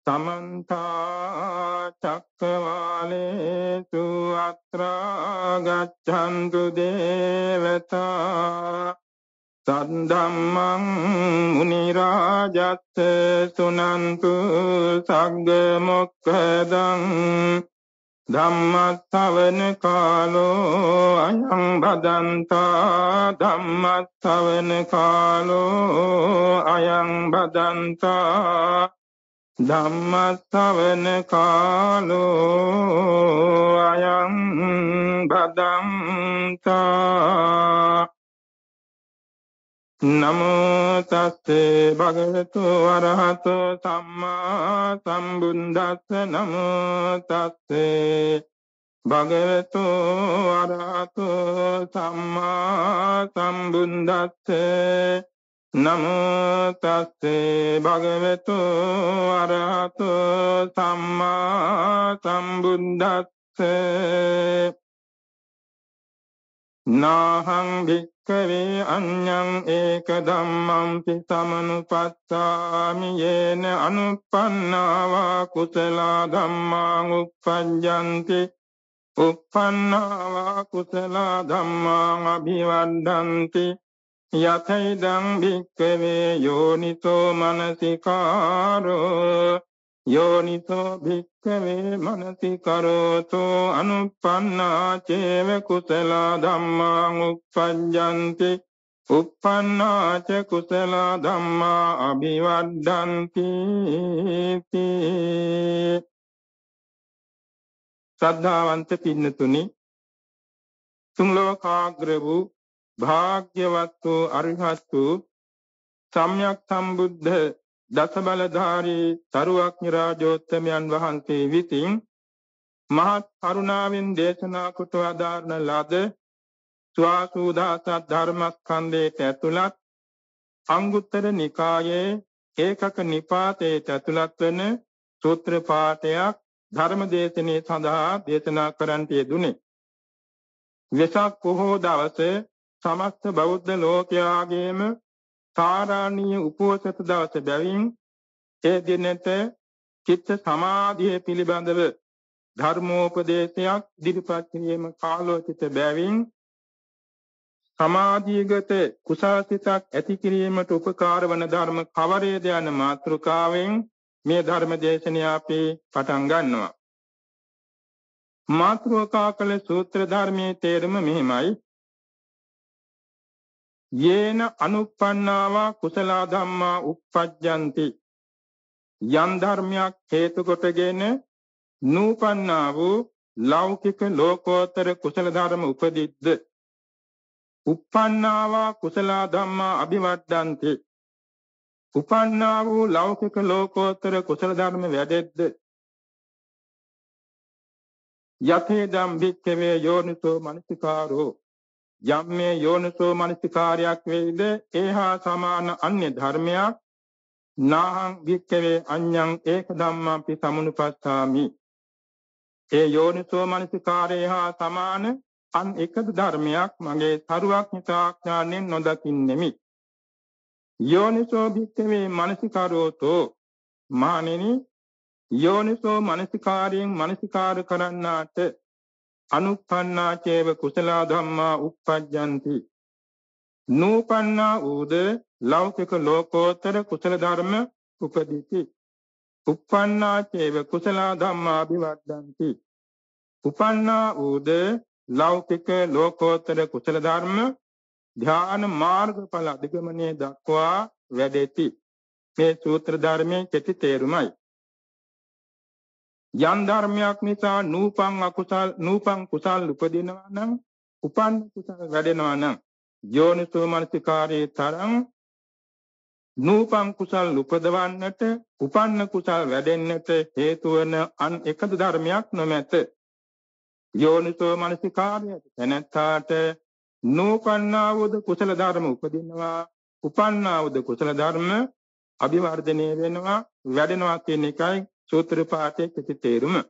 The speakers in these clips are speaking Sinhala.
समन्ता चक्रवालेषु अत्रा गच्छन्तु देवता सद्धम्मं मुनिराजस्य सुनन्तु सग्गमुक्खदं ධම්මස්සවන කාලෝ අයං බදන්තා ධම්මස්සවන කාලෝ අයං බදන්තා ධම්මස්සවන කාලෝ අයං බදන්තා නමෝ තස්සේ භගවතු වරහතෝ සම්මා සම්බුද්දස්ස නමෝ තස්සේ භගවතු වරහතෝ සම්මා සම්බුද්දස්ස නමෝ තස්සේ භගවතු වරහතෝ සම්මා සම්බුද්දස්ස නාහං භික්ඛවේ අඤ්ඤං ඒක ධම්මං සමනුපස්සාමි යේන අනුප්පන්නාවා කුසල ධම්මාං උප්පජ්ජන්ති uppannāvā kusalā dhammāṃ abhivaddanti yathaidaṃ bhikkave yoniso manasikāro yoniso bhikkave manasikaroto anuppannā ceva kusalā dhammāṃ uppajjanti uppannā ca kusalā dhammā abhivaddanti ශ්‍රද්ධාවන්ත පින්නතුනි තුන් ලෝකාග්‍ර වූ භාග්‍යවත් වූ අරිහත් වූ සම්්‍යක් සම්බුද්ධ දසබලධාරී සරුවක්ඥ රාජෝත්තමයන් වහන්සේ විසින් මහත් කරුණාවෙන් දේශනා කොට වදාරන ලද ස්වාසුදාස ධර්මස්කන්ධයට ඇතුළත් අංගුත්තර නිකායේ ඒකක නිපාතයට ඇතුළත් වන සූත්‍ර පාඨයක් ධර්ම දේශනේ සඳහා දේශනා කරන්නට යෙදුනේ. වෙසක් පොහෝ දවසේ සමස්ත බෞද්ධ ලෝකයාගේම සාරාණීය උපෝසත දවස බැවින් ඒ දිනට චිත්ත සමාධිය පිළිබඳව ධර්මෝපදේශයක් ඉදිරිපත් කිරීම කාලෝචිත බැවින් සමාධියගත කුසලසිතක් ඇති කිරීමට උපකාර වන ධර්ම කවරේද යන මාතෘකාවෙන් මේ ධර්ම දේශනය අපි පටන් ගන්නවා. මාතෘකා කළ සූත්‍ර ධර්මයේ තේරුම මෙහිමයි. යේන අනුප්පන්නාවා කුසල ධම්මා uppajjanti යම් ධර්මයක් හේතු කොටගෙන නූපන්නා වූ ලෞකික ලෝකෝත්තර කුසල ධර්ම උපදිද්ද uppannāvā කුසල ධම්මා අභිවර්ධන්ති උපන්නා වූ ලෞකික ලෝකෝත්තර කුසල ධර්ම වැඩෙද්ද යතේදම් භික්ඛවේ යෝනිසෝ මනසිකාරෝ යම්මේ යෝනිසෝ මනසිකාරයක් වේද ඒහා සමාන අන්‍ය ධර්මයක් නාහං භික්ඛවේ අඤ්ඤං ඒක ධම්මංපි සමුනුපස්සාමි ඒ යෝනිසෝ මනසිකාරේ හා සමාන අන් එකදු ධර්මයක් මගේ සරුවක්ඥතා ඥාණයෙන් නොදකින්නෙමි. යෝනිසෝ භික්ඛවේ මනසිකාරෝතෝ මානෙනි යෝනිසෝ මනසිකාරයෙන් මනසිකාර කරන්නාට අනුප්පන්නා චේව කුසල ධම්මා uppajjanti නූපන්නා ඌද ලෞකික ලෝකෝත්තර කුසල ධර්ම උපදිති uppannā චේව කුසල ධම්මා අභිවර්ධන්ති උපන්නා ඌද ලෞකික ලෝකෝත්තර කුසල ධර්ම ධ්‍යාන මාර්ගඵල අධිගමනයේ දක්වා වැඩෙති. මේ සූත්‍ර ධර්මයේ කෙටි තේරුමයි. යම් ධර්මයක් නිසා නූපන් කුසල් උපදිනවා නම් උපන් කුසල වැඩෙනවා නම් යෝනිසෝ මනසිකාරේ තරම් නූපන් කුසල් උපදවන්නට උපන්න කුසල් වැඩෙන්නට හේතු වන අන් එකදු ධර්මයක් නොමැත. යෝනිසෝ මනසිකාරය තැනැත්තාට නූපන්නා වූ කුසල ධර්ම උපදිනවා උපන්නා වූ කුසල ධර්ම අභිවර්ධනය වෙනවා වැඩෙනවා කියන එකයි සූත්‍ර පාඨයේ කෙටි තේරුම.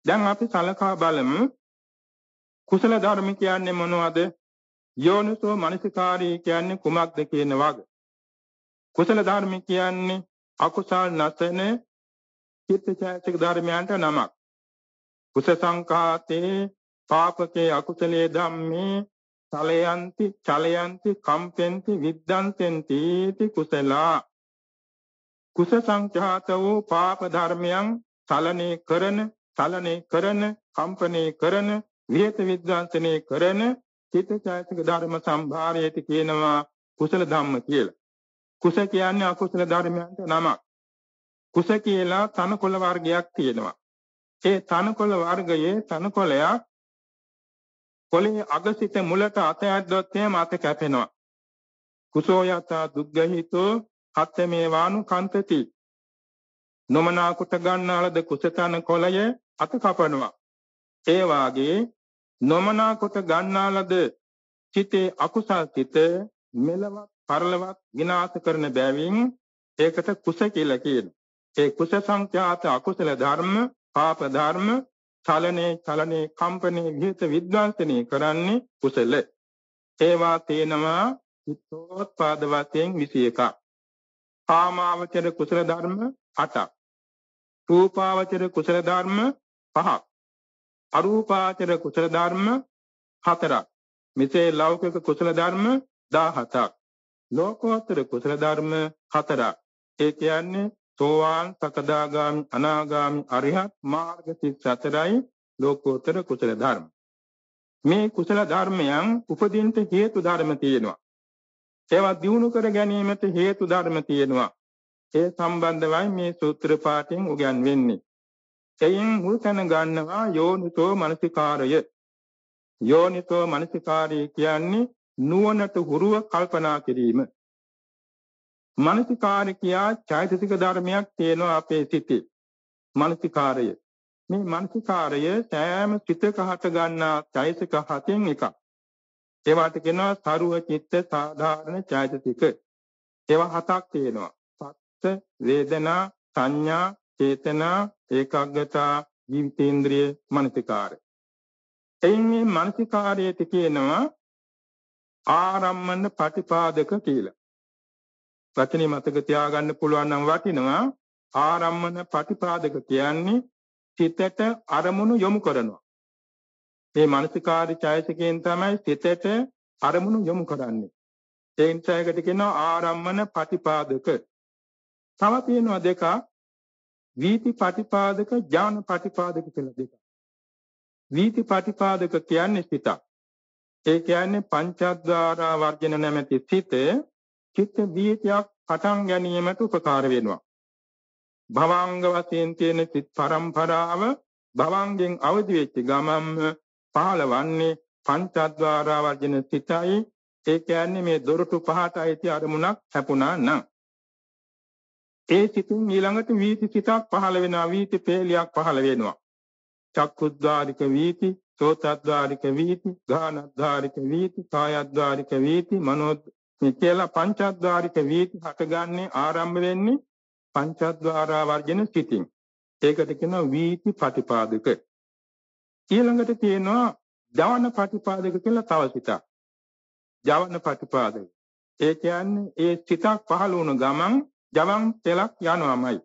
දැන් අපි සලකා බලමු කුසල ධර්ම කියන්නේ මොනවද? යෝනිසෝ මනසිකාරය කියන්නේ කුමක්ද කියන වග. කුසල ධර්ම කියන්නේ අකුසල් නැසන චිත්තචෛතසික ධර්මයන්ට නමක්. කුස සංඛාතේ පාපකේ අකුසලේ ධම්මේ චලයන්ති කම්පෙන්ති විද්දන්තෙන්ති කුසලා. කුස සංඛාත වූ පාප ධර්මයන් චලනය කරන කම්පණය කරන විහෙත විද්වාංශනය කරන චිත්තචෛතසික ධර්ම සම්භාරයට කියනවා කුසල ධම්ම කියලා. කුස කියන්නේ අකුසල ධර්මයන්ට නමක්. කුස කියලා තනකොළ වර්ගයක් තියෙනවා. ඒ තනකොළ වර්ගයේ තනකොළයක් කොළේ අගසිත මුලට අත ඇද්දොත් එහෙම අත කැපෙනවා. කුසෝ යතා දුග්ගහිතෝ හත්තමේ වානු කන්තති. නොමනා කොට ගන්නාලද කුසතන කොළය අත කපනවා. ඒ වාගේ නොමනා කොට ගන්නාලද චිතේ අකුසල් සිත මෙලවත් පරලවත් විනාශ කරන බැවින් ඒකට කුස කියලා කියනවා. ඒ කුස සංඛ්‍යාත අකුසල ධර්ම පාප ධර්ම චලනේ කම්පනේ විහිත විද්වාංශනේ කරන්නේ කුසල. ඒවා තේනවා චිත්තෝත්පාද වශයෙන් 21ක්. කාමාවචර කුසල ධර්ම 8ක්. රූපාවචර කුසල ධර්ම 5ක්. අරූපාවචර කුසල ධර්ම 4ක්. මෙසේ ලෞකික කුසල ධර්ම 17ක්. ලෝකෝත්තර කුසල ධර්ම 4ක්. ඒ කියන්නේ සෝවාන් සකදාගාමි අනාගාමි අරිහත් මාර්ග 34යි ලෝකෝත්තර කුසල ධර්ම. මේ කුසල ධර්මයන් උපදින්නට හේතු ධර්ම තියෙනවා. ඒවා දියුණු කර ගැනීමට හේතු ධර්ම තියෙනවා. ඒ සම්බන්ධවයි මේ සූත්‍ර පාඨයෙන් උගන්වන්නේ. එයින් මුල් තැන ගන්නවා යෝනිසෝ මනසිකාරය. යෝනිසෝ මනසිකාරය කියන්නේ නුවණට හුරුව කල්පනා කිරීම. මනසිකාරය කියා චෛතසික ධර්මයක් තියෙනවා අපේ සිතේ. මනසිකාරය. මේ මනසිකාරය සෑම සිතක හට ගන්නා චෛතසික හතෙන් එකක්. ඒවට කියනවා සරුව චිත්ත සාධාරණ චෛතසික. ඒවා හතක් තියෙනවා. සත්‍ය, වේදනා, සංඥා, චේතනා, ඒකාග්‍රතා, ජීවිතේන්ද්‍රිය, මනසිකාරය. එයින් මේ මනසිකාරයට කියනවා ආරම්මන ප්‍රතිපාදක කියලා. වචනේ මතක තියාගන්න පුළුවන් නම් වටිනවා. ආරම්මන ප්‍රතිපාදක කියන්නේ සිතට අරමුණු යොමු කරනවා. මේ මානසිකාරී ඡායසිකයෙන් තමයි සිතට අරමුණු යොමු කරන්නේ. ඒ නිසා ඒකට කියනවා ආරම්මන ප්‍රතිපාදක. තව තියෙනවා දෙකක්. වීති ප්‍රතිපාදක, ඥාන ප්‍රතිපාදක කියලා දෙකක්. වීති ප්‍රතිපාදක කියන්නේ සිත. ඒ කියන්නේ පංචද්වාරා වර්ජන නැමැති සිත චිත්ත වීතියක් පටන් ගැනීමට උපකාර වෙනවා. භවංග වශයෙන් තියෙන සිත් පරම්පරාව භවංගෙන් අවදි වෙච්ච ගමම්ම පහළවන්නේ පංචද්වාරා වර්ජන සිතයි. ඒ කියන්නේ මේ දොරටු පහට අයිති අරමුණක් හැපුණා නම් ඒ සිතින් ඊළඟට වීති සිතක් පහළ වෙනවා. වීති පේලියක් පහළ වෙනවා. චක්කුද්්වාරික වීති, සෝතද්්වාරික වීති, ගානද්්වාරික වීති, කායද්්වාරික වීති, මේ කියලා පංචද්වාරික වීති හටගන්නේ ආරම්භ වෙන්නේ පංචද්වාරා වර්ජන සිතින්. ඒකට කියනවා වීති ප්‍රතිපාදක. ඊළඟට තියෙනවා ජවන ප්‍රතිපාදක කියලා තව සිතක්. ජවන ප්‍රතිපාදක. ඒ කියන්නේ ඒ සිතක් පහළ වුණ ගමන් ජවන් තෙලක් යනවාමයි.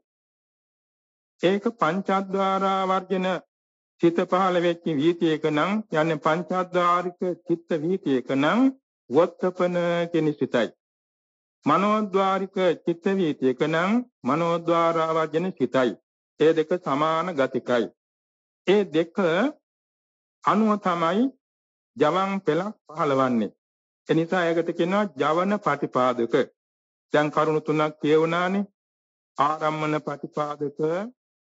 ඒක පංචද්වාරා වර්ජන චිත්ත පහළ වෙච්ච වීතියක නම් යන්නේ පංචද්වාරික චිත්ත වීතියක නම් වොත්තපන කියන සිතයි. මනෝද්වාරික චිත්ත වීතියක නම් මනෝද්වාරා වර්ජන සිතයි. ඒ දෙක සමාන ගතිකයි. ඒ දෙක අනුව තමයි ජවන් පෙළක් පහළවන්නේ. ඒ නිසා ඒකට කියනවා ජවන ප්‍රතිපාදක. දැන් කරුණු තුනක් කියවුණානේ. ආරම්මන ප්‍රතිපාදක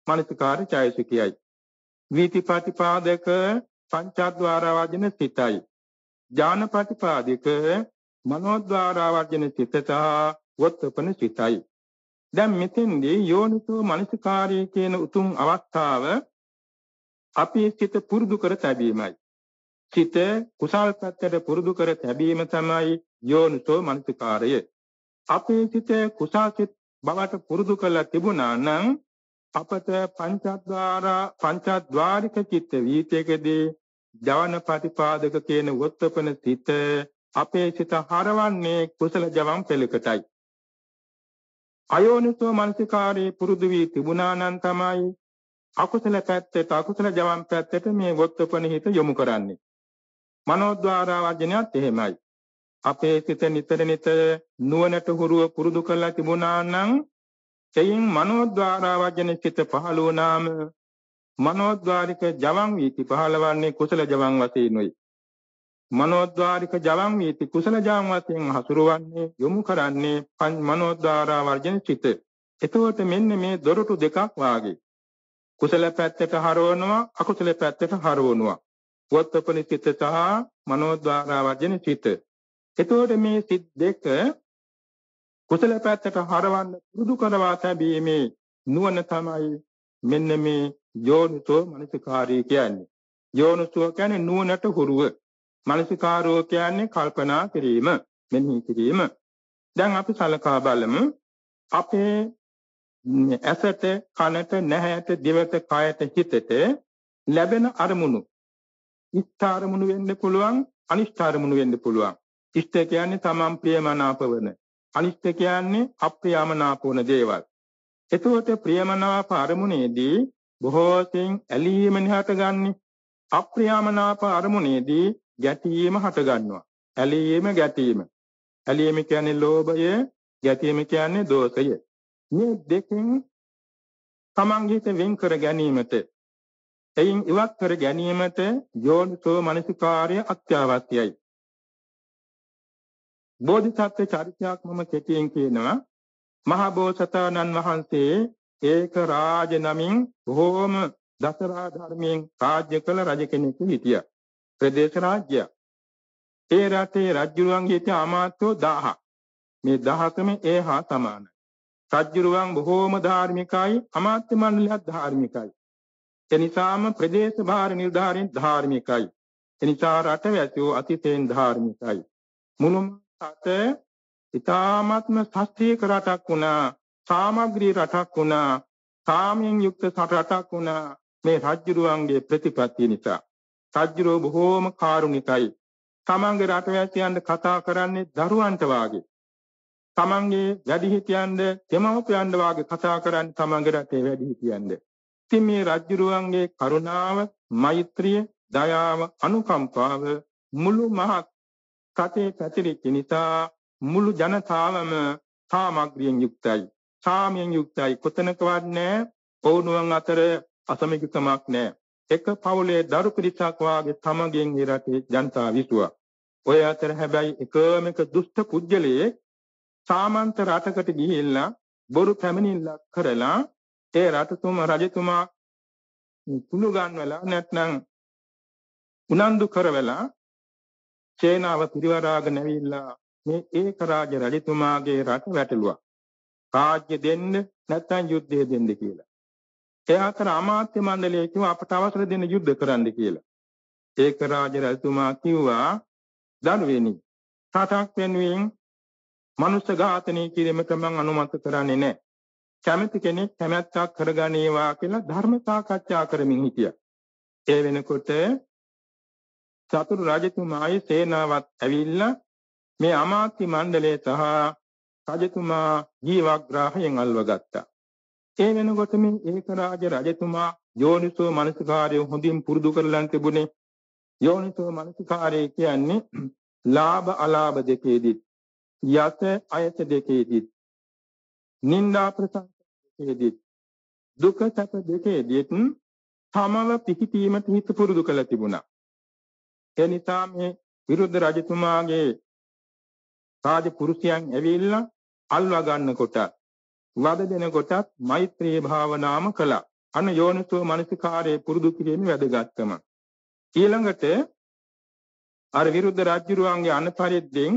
මනසිකාරී ඡායසිකයයි. වීති ප්‍රතිපාදක පංචද්වාරා වර්ජන සිතයි. ඥාන ප්‍රතිපාදක මනෝද්වාරා වර්ජන සිත සහ වොත්තපන සිතයි. දැන් මෙතෙන්දී යෝනිසෝ මනසිකාරී කියන උතුම් අවස්ථාව අපි සිත පුරුදු කර තැබීමයි. සිත කුසල් පැත්තට පුරුදු කර තැබීම තමයි යෝනිසෝ මනසිකාරය. අපේ සිත කුසල් සිත බවට පුරුදු කරලා තිබුණා නම් අපට පංචද්වාරික චිත්ත වීතියකදී ජවන ප්‍රතිපාදක කියන වොත්තපන සිත අපේ සිත හරවන්නේ කුසල ජවන් පෙළකටයි. අයෝනිසෝ මනසිකාරයේ පුරුදු වී තිබුණා නම් තමයි අකුසල පැත්තට අකුසල ජවන් පැත්තට මේ වොත්තපන හිත යොමු කරන්නේ. මනෝද්වාර වර්ජනයත් එහෙමයි. අපේ සිත නිතර නිතර නුවණට හුරුව පුරුදු කරලා තිබුණා නම් එයින් මනෝද්වාර වර්ජන සිත පහළ වුණාම මනෝද්වාරික ජවන් වීති පහළවන්නේ කුසල ජවන් වශයෙන්ුයි. මනෝද්වාරික ජවන් වීති කුසල ජවන් වශයෙන් හසුරවන්නේ යොමු කරන්නේ මනෝද්වාර වර්ජන සිත. එතකොට මෙන්න මේ දොරටු දෙකක් වාගේ කුසල පැත්තට හරවනවා අකුසල පැත්තට හරවනවා. වොත්තපන සිත සහ මනෝද්වාර වර්ජන සිත. එතකොට මේ සිත් දෙක කුසල පැත්තට හරවන්න පුරුදු කරවා තැබීමේ නුවණ තමයි මෙන්න මේ යෝනිසෝ මනසිකාරය කියන්නේ. යෝනිසෝ කියන්නේ නුවණට හුරුව. මනසිකාරෝ කියන්නේ කල්පනා කිරීම, මෙනෙහි කිරීම. දැන් අපි සලකා බලමු අපේ ඇසට, කනට, නැහැට, දිවට, කයට, හිතට ලැබෙන අරමුණු. ඉෂ්ඨ අරමුණු වෙන්න පුළුවන්, අනිෂ්ඨ අරමුණු වෙන්න පුළුවන්. ඉෂ්ඨ කියන්නේ තමන් ප්‍රියමනාප වන. අනිෂ්ඨ කියන්නේ අප්‍රියමනාප වන දේවල්. එතකොට ප්‍රියමනාප අරමුණේදී බොහෝ සෙයින් ඇලීම හටගන්නේ. අප්‍රියමනාප අරමුණේදී ගැටීම හටගන්නවා. ඇලීම ගැටීම. ඇලීම කියන්නේ ලෝභය, ගැටීම කියන්නේ දෝෂය. මේ දෙකෙන් තමන්ගේ හිත වෙන් කර ගැනීමට, එයින් ඉවත් කර ගැනීමට යෝනිසෝ මනසිකාර්ය අත්‍යවශ්‍යයි. බෝධිසත්ව චරිතයක් මම කෙටියෙන් කියනවා. මහා බෝසතාණන් වහන්සේ ඒක රාජ නමින් බොහෝම දසරා ධර්මයෙන් රාජ්‍ය කළ රජ කෙනෙක් හිටියා. ප්‍රදේශ රාජ්‍යයක්. ඒ රටේ රජුරුවන්ගේ හිටිය අමාත්‍යෝ 1000. මේ 1000කම ඒ හා සමානයි. රජුරුවන් බොහෝම ධාර්මිකයි, අමාත්‍ය මණ්ඩලයත් ධාර්මිකයි. එනිසාම ප්‍රදේශ භාර නිලධාරීන් ධාර්මිකයි. එනිසා රටවැසියෝ අතිශයින් ධාර්මිකයි. මුළුම රට ඊ타ත්ම ශාස්ත්‍රීය රටක් වුණා, සාමග්‍රී රටක් වුණා, සාමයෙන් යුක්ත රටක් වුණා මේ රජුරුවන්ගේ ප්‍රතිපත්තිය නිසා. රජුරෝ බොහෝම කාරුණිකයි. තමන්ගේ රටවැසියන්ට කතා කරන්නේ දරුවන්ට වාගේ. තමන්ගේ වැඩිහිටියන්ට දෙමව්පියන්ට වාගේ කතා කරන්නේ තමන්ගේ රටේ වැඩිහිටියන්ට. ඉතින් මේ රජුරුවන්ගේ කරුණාව, මෛත්‍රිය, දයාව, අනුකම්පාව මුළු මහත් රටේ පැතිරිච්ච නිසා මුළු ජනතාවම සාමග්‍රියෙන් යුක්තයි, සාමයෙන් යුක්තයි. කොතනකවත් නැහැ ඔවුනුවන් අතර අසමගිකමක් නැහැ. එක පවුලේ දරු පිරිසක් වාගේ තමගෙන් මේ රටේ ජනතාව විසුවා. ඔය අතර හැබැයි එකම එක දුෂ්ට කුජලයේ සාමන්ත රටකට ගිහිල්ලා බොරු පැමිණිල්ලක් කරලා ඒ රජතුමා කුළු ගන්නවලා නැත්නම් උනන්දු කරවලා සේනාව පිරිවරාගෙන ඇවිල්ලා මේ ඒක රාජ රජතුමාගේ රට වැටළුවා. රාජ්‍ය දෙන්න නැත්නම් යුද්ධය දෙන්න කියලා. ඒ අතර අමාත්‍ය මණ්ඩලය කිව්වා අපට අවසර දෙන්න යුද්ධ කරන්න කියලා. ඒක රාජ රජතුමා කිව්වා දනුවෙනි රටක් වෙනුවෙන් මනුෂ්‍ය ඝාතනය කිරීමට මම අනුමත කරන්නේ නැහැ. කැමති කෙනෙක් කැමැත්තක් කරගනීවා කියලා ධර්ම සාකච්ඡා කරමින් හිටියා. ඒ වෙනකොට චතුරු රජතුමායි සේනාවත් ඇවිල්ලා මේ අමාත්‍ය මණ්ඩලය සහ රජතුමා ජීවග්‍රාහයෙන් අල්වගත්තා. ඒ වෙනකොට මේ ඒකරාජ රජතුමා යෝනිසෝ මනසිකාරය හොඳින් පුරුදු කරලන් තිබුණේ. යෝනිසෝ මනසිකාරය කියන්නේ ලාභ අලාභ දෙකේදී, යත අයත දෙකේදී, නිന്ദා ප්‍රශංසා දෙකේදී, දුක සැප දෙකේදී තමව පිහිටීමට හිත පුරුදු කළ තිබුණා. ඒ නිසා මේ විරුද්ධ රජතුමාගේ රාජ පුරුෂයන් ඇවිල්ලා අල්වා ගන්න කොට වද දෙන කොටත් මෛත්‍රී භාවනාම කළා. අන්න යෝනිසෝ මනසිකාරයේ පුරුදු කිරීමේ වැදගත්කම. ඊළඟට අර විරුද්ධ රජුරුවන්ගේ අනපරිද්දෙන්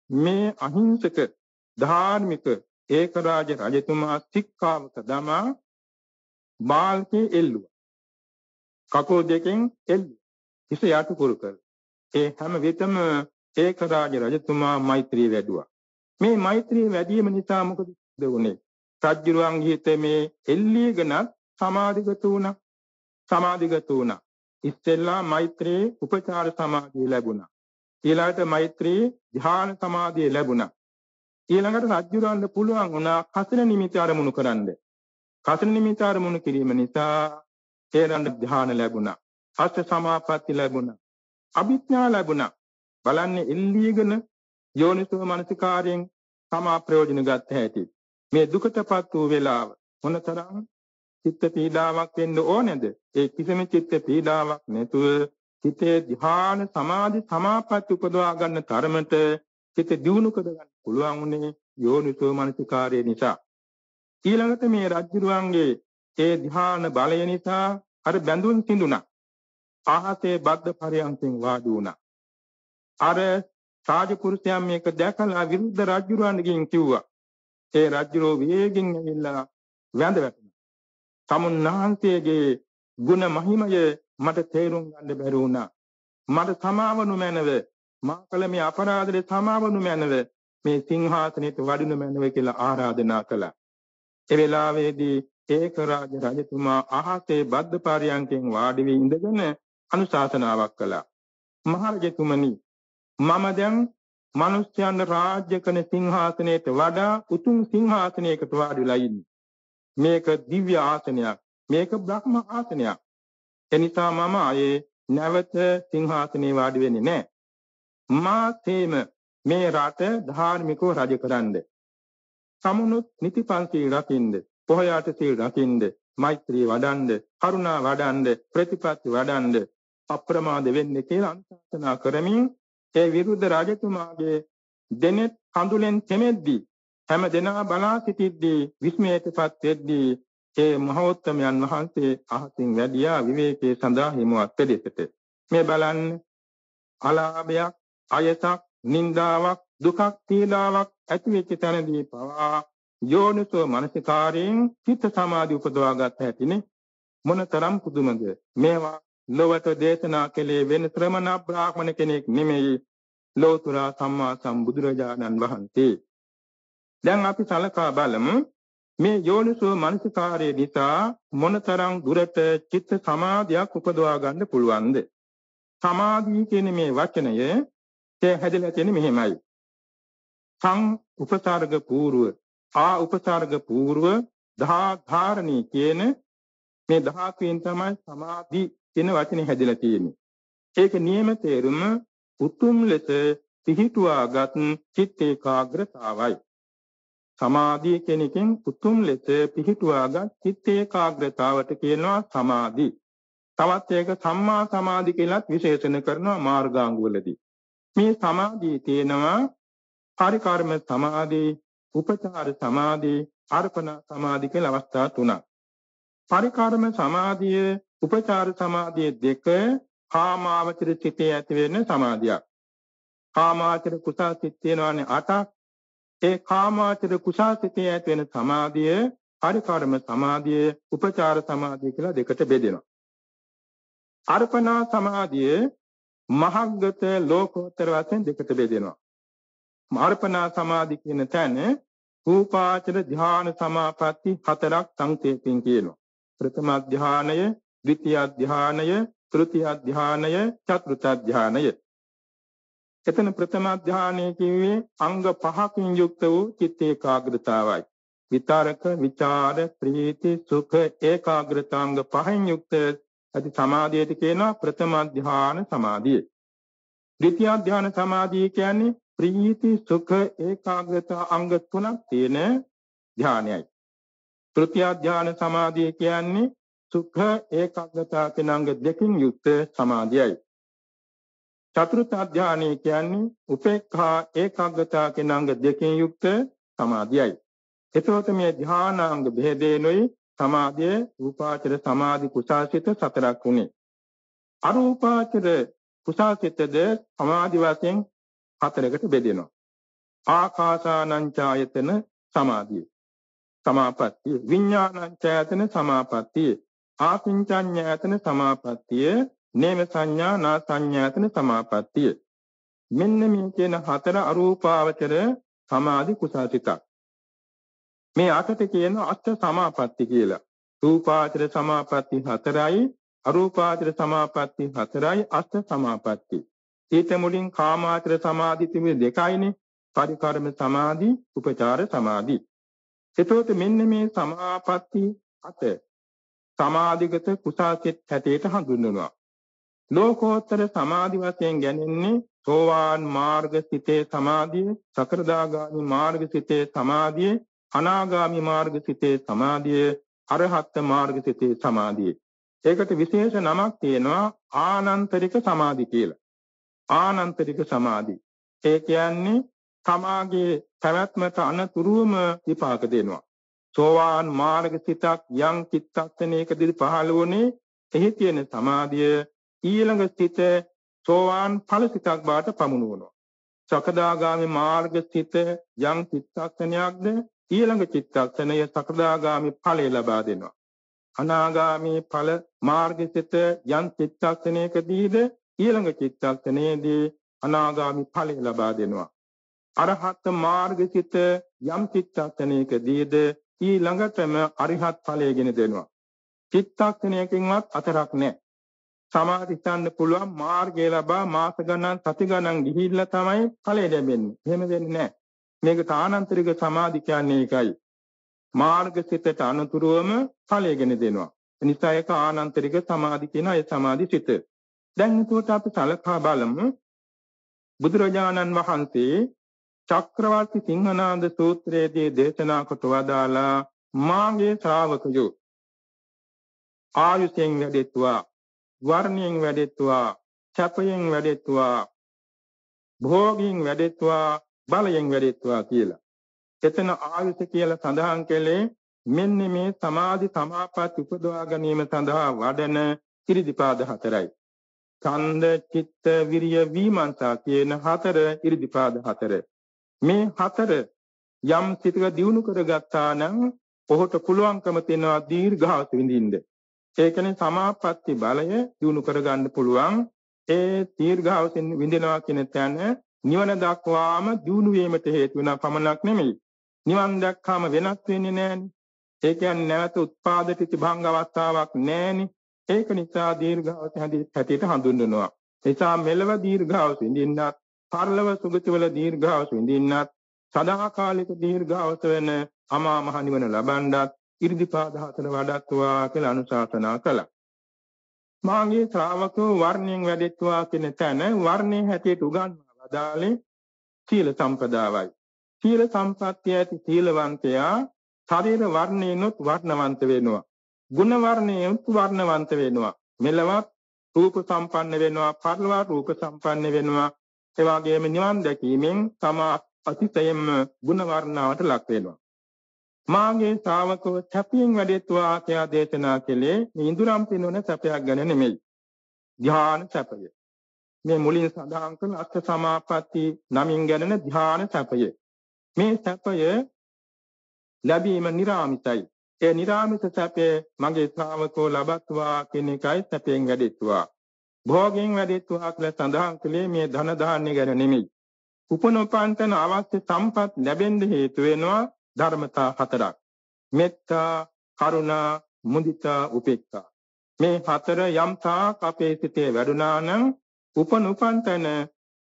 මේ අහිංසක ධාර්මික ඒකරාජ රජතුමා සික්කාවක දමා බාල්කේ එල්ලුවා. කකුල් දෙකෙන් එල්ලුවා. හිස යට කුරු කර. ඒ හැම විටම ඒකරාජ රජතුමා මෛත්‍රී වැඩුවා. මේ මෛත්‍රී වැඩිම නිසා මොකද වුනේ? රජුරුවන්ගේ හිතේ මේ එල්ලීගෙන සමාධිගත වුණා. සමාධිගත වුණා. ඉස්සෙල්ලා මෛත්‍රී උපචාර සමාධිය ලැබුණා. ඊළඟට මෛත්‍රී ධ්‍යාන සමාධිය ලැබුණා. ඊළඟට රජුරවන්ට පුළුවන් වුණා කසින නිමිති අරමුණු කරන්න. කසින නිමිති අරමුණු කිරීම නිසා තේරණ ධ්‍යාන ලැබුණා. අෂ්ට සමාපatti ලැබුණා. අභිඥා ලැබුණා. බලන්නේ එල්ලීගෙන යෝනිසෝ මනසිකාරයෙන් තමා ප්‍රයෝජන ගත හැකි. මේ දුකටපත් වූ වේලාව මොනතරම් චිත්ත පීඩාවක් වෙන්න ඕනේද? ඒ කිසිම චිත්ත පීඩාවක් නැතුව චිතේ ධ්‍යාන සමාධි සමාපatti උපදවා ගන්න තරමට චිත දියුණු කර ගන්න පුළුවන් උනේ යෝනිසෝ මනසිකාරය නිසා. ඊළඟට මේ රජුරුවන්ගේ ඒ ධ්‍යාන බලය නිසා අර බැඳුන් සිඳුණා. ආහසේ බද්ද පරයන්තෙන් වාඩි වුණා. අර රාජපුරුෂයන් මේක දැකලා විරුද්ධ රජුරුවන්ගෙන් කිව්වා. ඒ රජුරෝ වේගෙන් ඇවිල්ලා වැඳ වැටුණා. සමුන්නාන්තයේගේ ගුණ මහිමය මට තේරුම් ගන්න බැරි වුණා. මට සමාවනු මැනව මා කළ මේ අපරාධේ සමාවනු මැනව මේ සිංහාසනෙට වඩිනු මැනව කියලා ආරාධනා කළා. ඒ වෙලාවේදී ඒකරාජ රජතුමා අහසේ බද්ද පරයන්තෙන් වාඩි වී ඉඳගෙන අනුශාසනාවක් කළා. මහරජතුමනි, මම දැන් මිනිස්යන් රාජ්‍ය කරන සිංහාසනයට වඩා උතුම් සිංහාසනයකට වාඩිලා ඉන්නේ. මේක දිව්‍ය ආසනයක්. මේක බ්‍රහ්ම ආසනයක්. එනිසා මම ආයේ නැවත සිංහාසනේ වාඩි වෙන්නේ නැහැ. මාතේම මේ රට ධාර්මිකව රජ කරන්න. සමුනුත් නිතිපන්සිල් රකින්න, පොහොයාට සීල් රකින්න, මෛත්‍රී වඩන්න, කරුණා වඩන්න, ප්‍රතිපත්ති වඩන්න, අප්‍රමාද වෙන්න කියලා අනුශාසනා කරමින් ඒ විරුද්ධ රජතුමාගේ දෙනෙත් කඳුලෙන් තෙමෙද්දී හැම දෙනා බලා සිටිද්දී විස්මයටපත් වෙද්දී ඒ මහෝත්තමයන් වහන්සේ අහසින් වැඩියා විවේකයේ සඳහා හිමුවත් දෙකට. මේ බලන්න අලාභයක්, අයසක්, නිന്ദාවක්, දුකක්, පීඩාවක් ඇති වෙච්ච තැනදී පවා යෝනිසෝ මනසිකාරයෙන් චිත්ත සමාධි උපදවාගත හැකිනේ. මොනතරම් පුදුමද මේවා. ලොවට දේශනා කළේ වෙන ශ්‍රමණ බ්‍රාහ්මණ කෙනෙක් නෙමෙයි, ලෝතර සම්මා සම්බුදුරජාණන් වහන්සේ. දැන් අපි සලකා බලමු මේ යෝනිසෝ මනසිකාරයේ නිසා මොනතරම් දුරට චිත්ත සමාධියක් උපදවා ගන්න පුළුවන්ද? සමාධිය කියන මේ වචනය හැදලා තියෙන්නේ මෙහෙමයි. සං උපසර්ග පූර්ව, ආ උපසර්ග පූර්ව, ධාරණී කියන මේ ධාතුවෙන් තමයි සමාධි කියන වචනේ හැදලා තියෙන්නේ. ඒක නියම තේරුම උතුම් ලෙස පිහිටුවාගත් චිත්ත ඒකාග්‍රතාවයි. සමාධිය කියන එකෙන් උතුම් ලෙස පිහිටුවාගත් චිත්ත ඒකාග්‍රතාවට කියනවා සමාධි. තවත් ඒක සම්මා සමාධි කියලාත් විශේෂණ කරනවා මාර්ගාංග වලදී. මේ සමාධිය තියෙනවා පරිකර්ම සමාධි, උපචාර සමාධි, අර්පණ සමාධි කියලා අවස්ථා තුනක්. පරිකර්ම සමාධිය, උපචාර සමාධිය දෙක කාමාවචර සිතේ ඇති වෙන සමාධියක්. කාමාවචර කුසල සිත් තියෙනවානේ 8ක්. ඒ කාමාවචර කුසල සිතේ ඇති වෙන සමාධිය පරිකර්ම සමාධිය, උපචාර සමාධිය කියලා දෙකට බෙදෙනවා. අර්පණා සමාධිය මහග්ගත ලෝකෝත්තර වශයෙන් දෙකට බෙදෙනවා. අර්පණා සමාධි කියන තැන රූපාචර ධ්‍යාන සමාපatti 4ක් සංකේතයෙන් කියනවා. ප්‍රථම ධ්‍යානය, ද්විතිය ධ්‍යානය, තෘතිය ධ්‍යානය, චතුර්ථ ධ්‍යානය. එතන ප්‍රථම ධ්‍යානය කිව්වේ අංග 5කින් යුක්ත වූ චිත්ත ඒකාග්‍රතාවයි. විතරක, විචාර, ප්‍රීති, සුඛ ඒකාග්‍රතාංග 5න් යුක්ත ඇති සමාධියට කියනවා ප්‍රථම ධ්‍යාන සමාධිය. ද්විතිය ධ්‍යාන සමාධිය කියන්නේ ප්‍රීති, සුඛ ඒකාග්‍රතා අංග 3ක් තියෙන ධ්‍යානයයි. තෘතිය ධ්‍යාන සමාධිය කියන්නේ සුඛ ඒකාග්‍රතා කියන අංග 2කින් යුක්ත සමාධියයි. චතුර්ථ ධ්‍යානය කියන්නේ උපේක්ඛා ඒකාග්‍රතා කියන අංග 2කින් යුක්ත සමාධියයි. එතකොට මේ ධ්‍යානාංග බෙහෙදෙනුයි සමාධිය රූපාචර සමාධි කුසාසිත 4ක් උනේ. අරූපාචර කුසාසිතද සමාධි වශයෙන් 4කට බෙදෙනවා. ආකාසානංචායතන සමාධිය, සමාපත්තිය, විඥානංචායතන සමාපත්තිය, ආකින්චඤ්ඤායතන සමාපත්තිය, නේම සංඥා නා සංඥායතන සමාපත්තිය. මෙන්න මේ කියන 4 අරූපාවචර සමාධි කුසාසිතක්. මේ අටට කියනවා අෂ්ඨ සමාපatti කියලා. රූපාචර සමාපatti 4යි, අරූපාචර සමාපatti 4යි, අෂ්ඨ සමාපatti. ඊට මුලින් කාමාචර සමාධි තිබෙන්නේ 2යිනේ. පරිකර්ම සමාධි, උපචාර සමාධි. එතකොට මෙන්න මේ සමාපatti අත සමාධිගත කුසාසිත හැටියට හඳුන්වනවා. ලෝකෝත්තර සමාධි වශයෙන් ගැනෙන්නේ සෝවාන් මාර්ග සිතේ සමාධිය, සකෘදාගාමි මාර්ග සිතේ සමාධිය, අනාගාමි මාර්ග සිතේ සමාධිය, අරහත් මාර්ග සිතේ සමාධිය. ඒකට විශේෂ නමක් තියෙනවා ආනන්තරික සමාධි කියලා. ආනන්තරික සමාධි. ඒ කියන්නේ තමාගේ පැවැත්මට අනතුරුවම විපාක දෙනවා. සෝවාන් මාර්ග සිතක් යම් චිත්තක්ෂණයකදී පහළ වුණේ එහි තියෙන සමාධිය ඊළඟ සිත සෝවාන් ඵල සිතක් බවට පමුණුවනවා. සකදාගාමි මාර්ග සිත යම් චිත්තක්ෂණයක්ද ඊළඟ චිත්තක්ෂණය සකදාගාමි ඵලය ලබා දෙනවා. අනාගාමි ඵල මාර්ග සිත යම් චිත්තක්ෂණයකදීද ඊළඟ චිත්තක්ෂණයේදී අනාගාමි ඵලය ලබා දෙනවා. අරහත් මාර්ග සිත යම් චිත්තක්ෂණයකදීද ඊළඟටම අරිහත් ඵලය ගෙන දෙනවා. චිත්තක්ෂණයකින්වත් අතරක් නැහැ. සමාධිස්ථාන පුළුවන් මාර්ගය ලබා මාස ගණන් සති ගණන් ගිහිල්ලා තමයි ඵලය ලැබෙන්නේ. එහෙම වෙන්නේ නැහැ. මේක ආනන්තරික සමාධි කියන්නේ ඒකයි. මාර්ග සිතට අනුතුරුවම ඵලය ගෙන දෙනවා. එනිසා ඒක ආනන්තරික සමාධි කියන ඒ සමාධි සිත. දැන් එතකොට අපි සලකා බලමු බුදුරජාණන් වහන්සේ චක්‍රවර්ති සිංහනාද සූත්‍රයේදී දේශනා කොට වදාලා මාගේ ශ්‍රාවකයෝ ආයුෂයෙන් වැඩෙත්වා, වර්ණයෙන් වැඩෙත්වා, සැපයෙන් වැඩෙත්වා, භෝගයෙන් වැඩෙත්වා, බලයෙන් වැඩෙත්වා කියලා. එතන ආයුෂ කියලා සඳහන් කළේ මෙන්න මේ සමාධි සමාපatti උපදවා ගැනීම සඳහා වඩන ඉරිදිපාද හතරයි. ඡන්ද, චිත්ත, විරිය, විමර්ශා කියන හතර ඉරිදිපාද හතර. මේ හතර යම් සිතක දියුණු කරගත්තා නම් ඔහුට පුළුවන්කම තියෙනවා දීර්ඝාස විඳින්න. ඒ කියන්නේ සමාපatti බලය දියුණු කරගන්න පුළුවන්. ඒ දීර්ඝාසෙන් විඳිනවා කියන තැන නිවන දක්වාම දියුණු වීමට හේතු වෙන පමණක් නෙමෙයි. නිවන් දැක්කාම වෙනස් වෙන්නේ නැහැනේ. ඒ කියන්නේ නැවත උත්පාද ප්‍රතිභංග අවස්ථාවක් නැහැනේ. ඒක නිසා දීර්ඝාස හැටියට හඳුන්වනවා. ඒ නිසා මෙලව දීර්ඝාස විඳින්නත්, පරලොව සුගතිවල දීර්ඝාස විඳින්නත්, සදාකාලික දීර්ඝාස වෙන අමා මහ නිවන ලබන්නත් ඉරිදිපාද හතර වඩත්වා කියලා අනුශාසනා කළා. මාගේ ශ්‍රාවකෝ වර්ණයෙන් වැඩෙත්වා කියන තැන වර්ණයේ හැටියට උගන්වලා වදාළේ සීල සම්පදායයි. සීල සම්පත්තිය ඇති සීලවන්තයා ශරීර වර්ණයෙන්ුත් වර්ණවන්ත වෙනවා. ගුණ වර්ණයෙන්ුත් වර්ණවන්ත වෙනවා. මෙලවත් රූප සම්පන්න වෙනවා, පරලොව රූප සම්පන්න වෙනවා. ඒ වගේම නිවන් දැකීමෙන් තම අතිශයින්ම ගුණ වර්ණාවට ලක් වෙනවා. මාගේ ශ්‍රාවකව සැපයෙන් වැඩෙත්වා කියලා දේශනා කළේ මේ ඉඳුරම් පිනවන සැපයක් ගැන නෙමෙයි. ධ්‍යාන සැපය. මේ මුලින් සඳහන් කරන අෂ්ඨ සමාපatti නමින් ගැනෙන ධ්‍යාන සැපය. මේ සැපය ලැබීම නිරාමිතයි. ඒ නිරාමිත සැපය මගේ ශ්‍රාවකෝ ලබත්වා කියන එකයි සැපයෙන් වැඩෙත්වා. භෝගයෙන් වැඩෙත්වා කියලා සඳහන් කළේ මේ ධන දාන්නේ ගැන නෙමෙයි. උපනෝපන්තන අවශ්‍ය සම්පත් ලැබෙන්න හේතු වෙනවා ධර්මතා හතරක්. මෙත්තා, කරුණා, මුදිතා, උපේක්ඛා. මේ හතර යම් තාක් අපේ සිතේ වැඩුණා නම් උපනෝපන්තන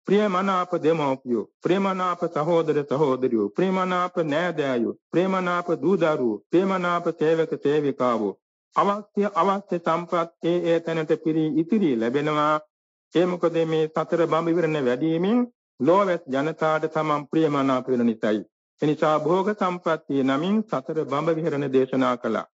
ප්‍රියමනාප දෙමෝපියෝ, ප්‍රේමනාප සහෝදර සහෝදරියෝ, ප්‍රේමනාප නෑදෑයෝ, ප්‍රේමනාප දූ දරුවෝ, ප්‍රේමනාප සේවක සේවිකාවෝ අවශ්‍ය සම්පත් ඒ තැනට පිරී ඉතිරි ලැබෙනවා. ඒ මොකද මේ සතර බඹ විවරණ වැඩිමෙන් ලෝවැස් ජනතාවට තමන් ප්‍රියමනාප වෙන නිසායි. එනිසා භෝග සම්පත්තිය නමින් සතර බඹ විහරණ දේශනා කළා.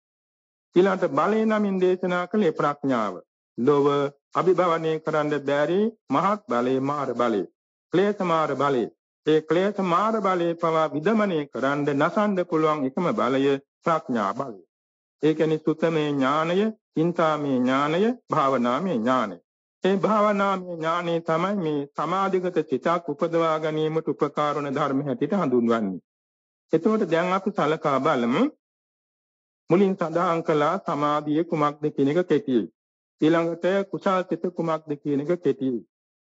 ඊළඟට බලය නමින් දේශනා කළේ ප්‍රඥාව. ලෝව අභිභවනය කරන්න බැරි මහත් බලේ මාර බලේ. ක්ලේශ මාර බලේ. ඒ ක්ලේශ මාර බලේ පවා විදමනය කරන්න නසන්න පුළුවන් එකම බලය ප්‍රඥා බලය. ඒ කියන්නේ සුතමේ ඥානය, චින්තාමේ ඥානය, භාවනාමේ ඥානය. ඒ භාවනාමය ඥානය තමයි මේ සමාධිගත සිතක් උපදවා ගැනීමට උපකාර වන ධර්ම හැටියට හඳුන්වන්නේ. එතකොට දැන් අපි සලකා බලමු මුලින් සඳහන් කළා සමාධිය කුමක්ද කියන එක කෙටියි. ඊළඟට කුසල් සිත කුමක්ද කියන එක කෙටියි.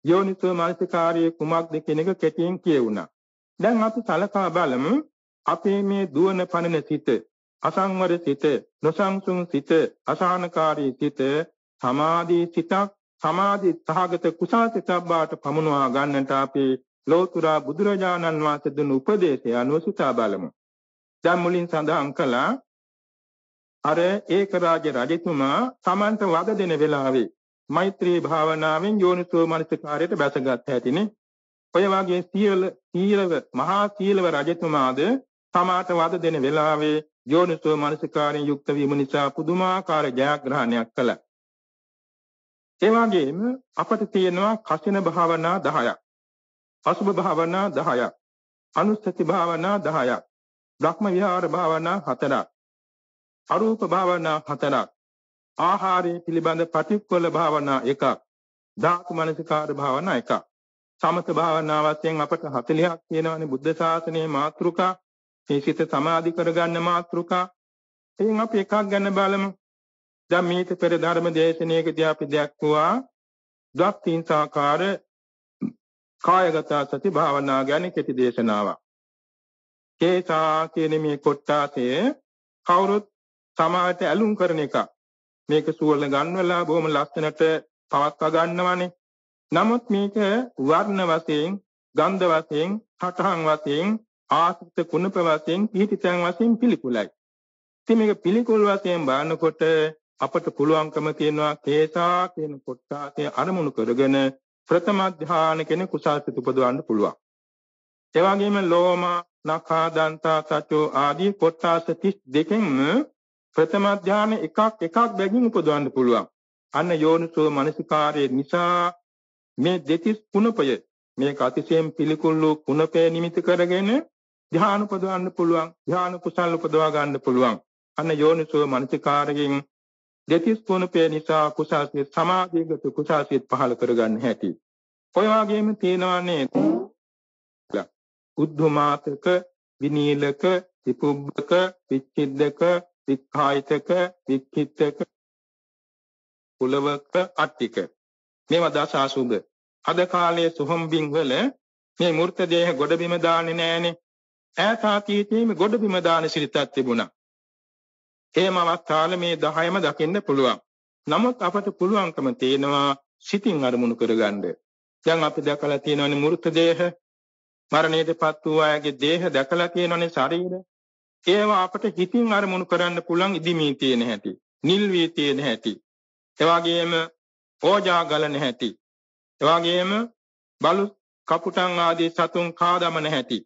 යෝනිසෝ මනසිකාර්යය කුමක්ද කියන එක කෙටියෙන් කියුණා. දැන් අපි සලකා බලමු අපේ මේ දුවන පනන සිත, අසංවර සිත, නොසංසුන් සිත, අසහනකාරී සිත සමාධි සිතක්, සමාධි සහගත කුසල් සිතක් බවට පමුණවා ගන්නට අපි ලෝතර බුදුරජාණන් වහන්සේ දුන් උපදේශය අනුව සිතා බලමු. දැන් මුලින් සඳහන් කළා අර ඒක රාජ රජතුමා තමන්ට වද දෙන වෙලාවේ මෛත්‍රී භාවනාවෙන් යෝනිසෝ මනසිකාරයට බැසගත් හැටිනේ. ඔය වගේ සීලව මහා සීලව රජතුමාද තමාට වද දෙන වෙලාවේ යෝනිසෝ මනසිකාරයෙන් යුක්ත වීම නිසා පුදුමාකාර ජයග්‍රහණයක් කළා. ඒ වගේම අපට තියෙනවා කසින භාවනා 10ක්, අසුභ භාවනා 10ක්, අනුස්සති භාවනා 10ක්, බ්‍රහ්ම විහාර භාවනා 4ක්, අරූප භාවනා 4ක්, ආහාරයේ පිළිබඳ ප්‍රතික්වල භාවනා 1ක්, ධාතු මනසිකාර භාවනා 1ක්. සමත භාවනා වශයෙන් අපට 40ක් තියෙනවානේ බුද්ධ ශාසනයේ මාතෘකා, මේ සිත සමාධි කරගන්න මාතෘකා. එයින් අපි එකක් ගැන බලමු. දැන් මේක පෙර ධර්ම දේශනාවකදී අපි දැක්වුවා ද්වක්ඛින්සාකාර කායගත සති භාවනා ගැන කෙටි දේශනාවක්. කේසා කියන මේ කොටාසේ කවුරුත් සමාජයට ඇලුම් කරන එක. මේක සුවල ගන්නවලා බොහොම ලස්සනට පවත්වා ගන්නවානේ. නමුත් මේක වර්ණ වශයෙන්, ගන්ධ වශයෙන්, සටහන් වශයෙන්, ආශ්‍රිත කුණප වශයෙන්, පිහිටිතන් වශයෙන් පිළිකුලයි. ඉතින් මේක පිළිකුල් වශයෙන් බලනකොට අපට පුළුවන්කම තියෙනවා කේසා කියන කොටාසේ අරමුණු කරගෙන ප්‍රථම ධ්‍යාන කියන කුසාසිත උපදවන්න පුළුවන්. ඒ වගේම ලෝම, නඛා, දන්තා, සචෝ ආදී කොටාස 32කින්ම ප්‍රථම ධ්‍යාන එකක් බැගින් උපදවන්න පුළුවන්. අන්න යෝනිසෝ මනසිකාරයේ නිසා මේ දෙතිස් කුණපය මේක අතිශයින් පිළිකුල් වූ කුණපය නිමිති කරගෙන ධ්‍යාන උපදවන්න පුළුවන්. ධ්‍යාන කුසල උපදවා ගන්න පුළුවන්. අන්න යෝනිසෝ මනසිකාරයෙන් දෙතිස් කුණපය නිසා කුසාසිත සමාධිගත කුසාසිත පහළ කරගන්න හැටි. ඔය වගේම තියෙනවානේ උද්ධමාතක, විනීලක, විපුබ්බක, විච්ඡිද්දක, වික්ඛායිතක, වික්ඛිත්තක, කුලවක, අට්ටික. මේවා දස අසුබ. අද කාලයේ සුහම්බින් වල මේ මූර්ත දේහ ගොඩබිම දාන්නේ නැහනේ. ඈත අතීතයේ ගොඩබිම දාන සිරිතක් තිබුණා. එහෙම අවස්ථාවල මේ 10ම දකින්න පුළුවන්. නමුත් අපට පුළුවන්කම තියෙනවා සිතින් අරමුණු කරගන්න. දැන් අපි දැකලා තියෙනවානේ මූර්ත දේහ, මරණයටපත් වූ අයගේ දේහ දැකලා තියෙනවානේ ශරීර. ඒවා අපට හිතින් අරමුණු කරන්න පුළුවන් ඉදිමී තියෙන හැටි, නිල් වී තියෙන හැටි. ඒ වගේම ඕජා ගලන හැටි. ඒ වගේම බලු කපුටන් ආදී සතුන් කාදමන හැටි.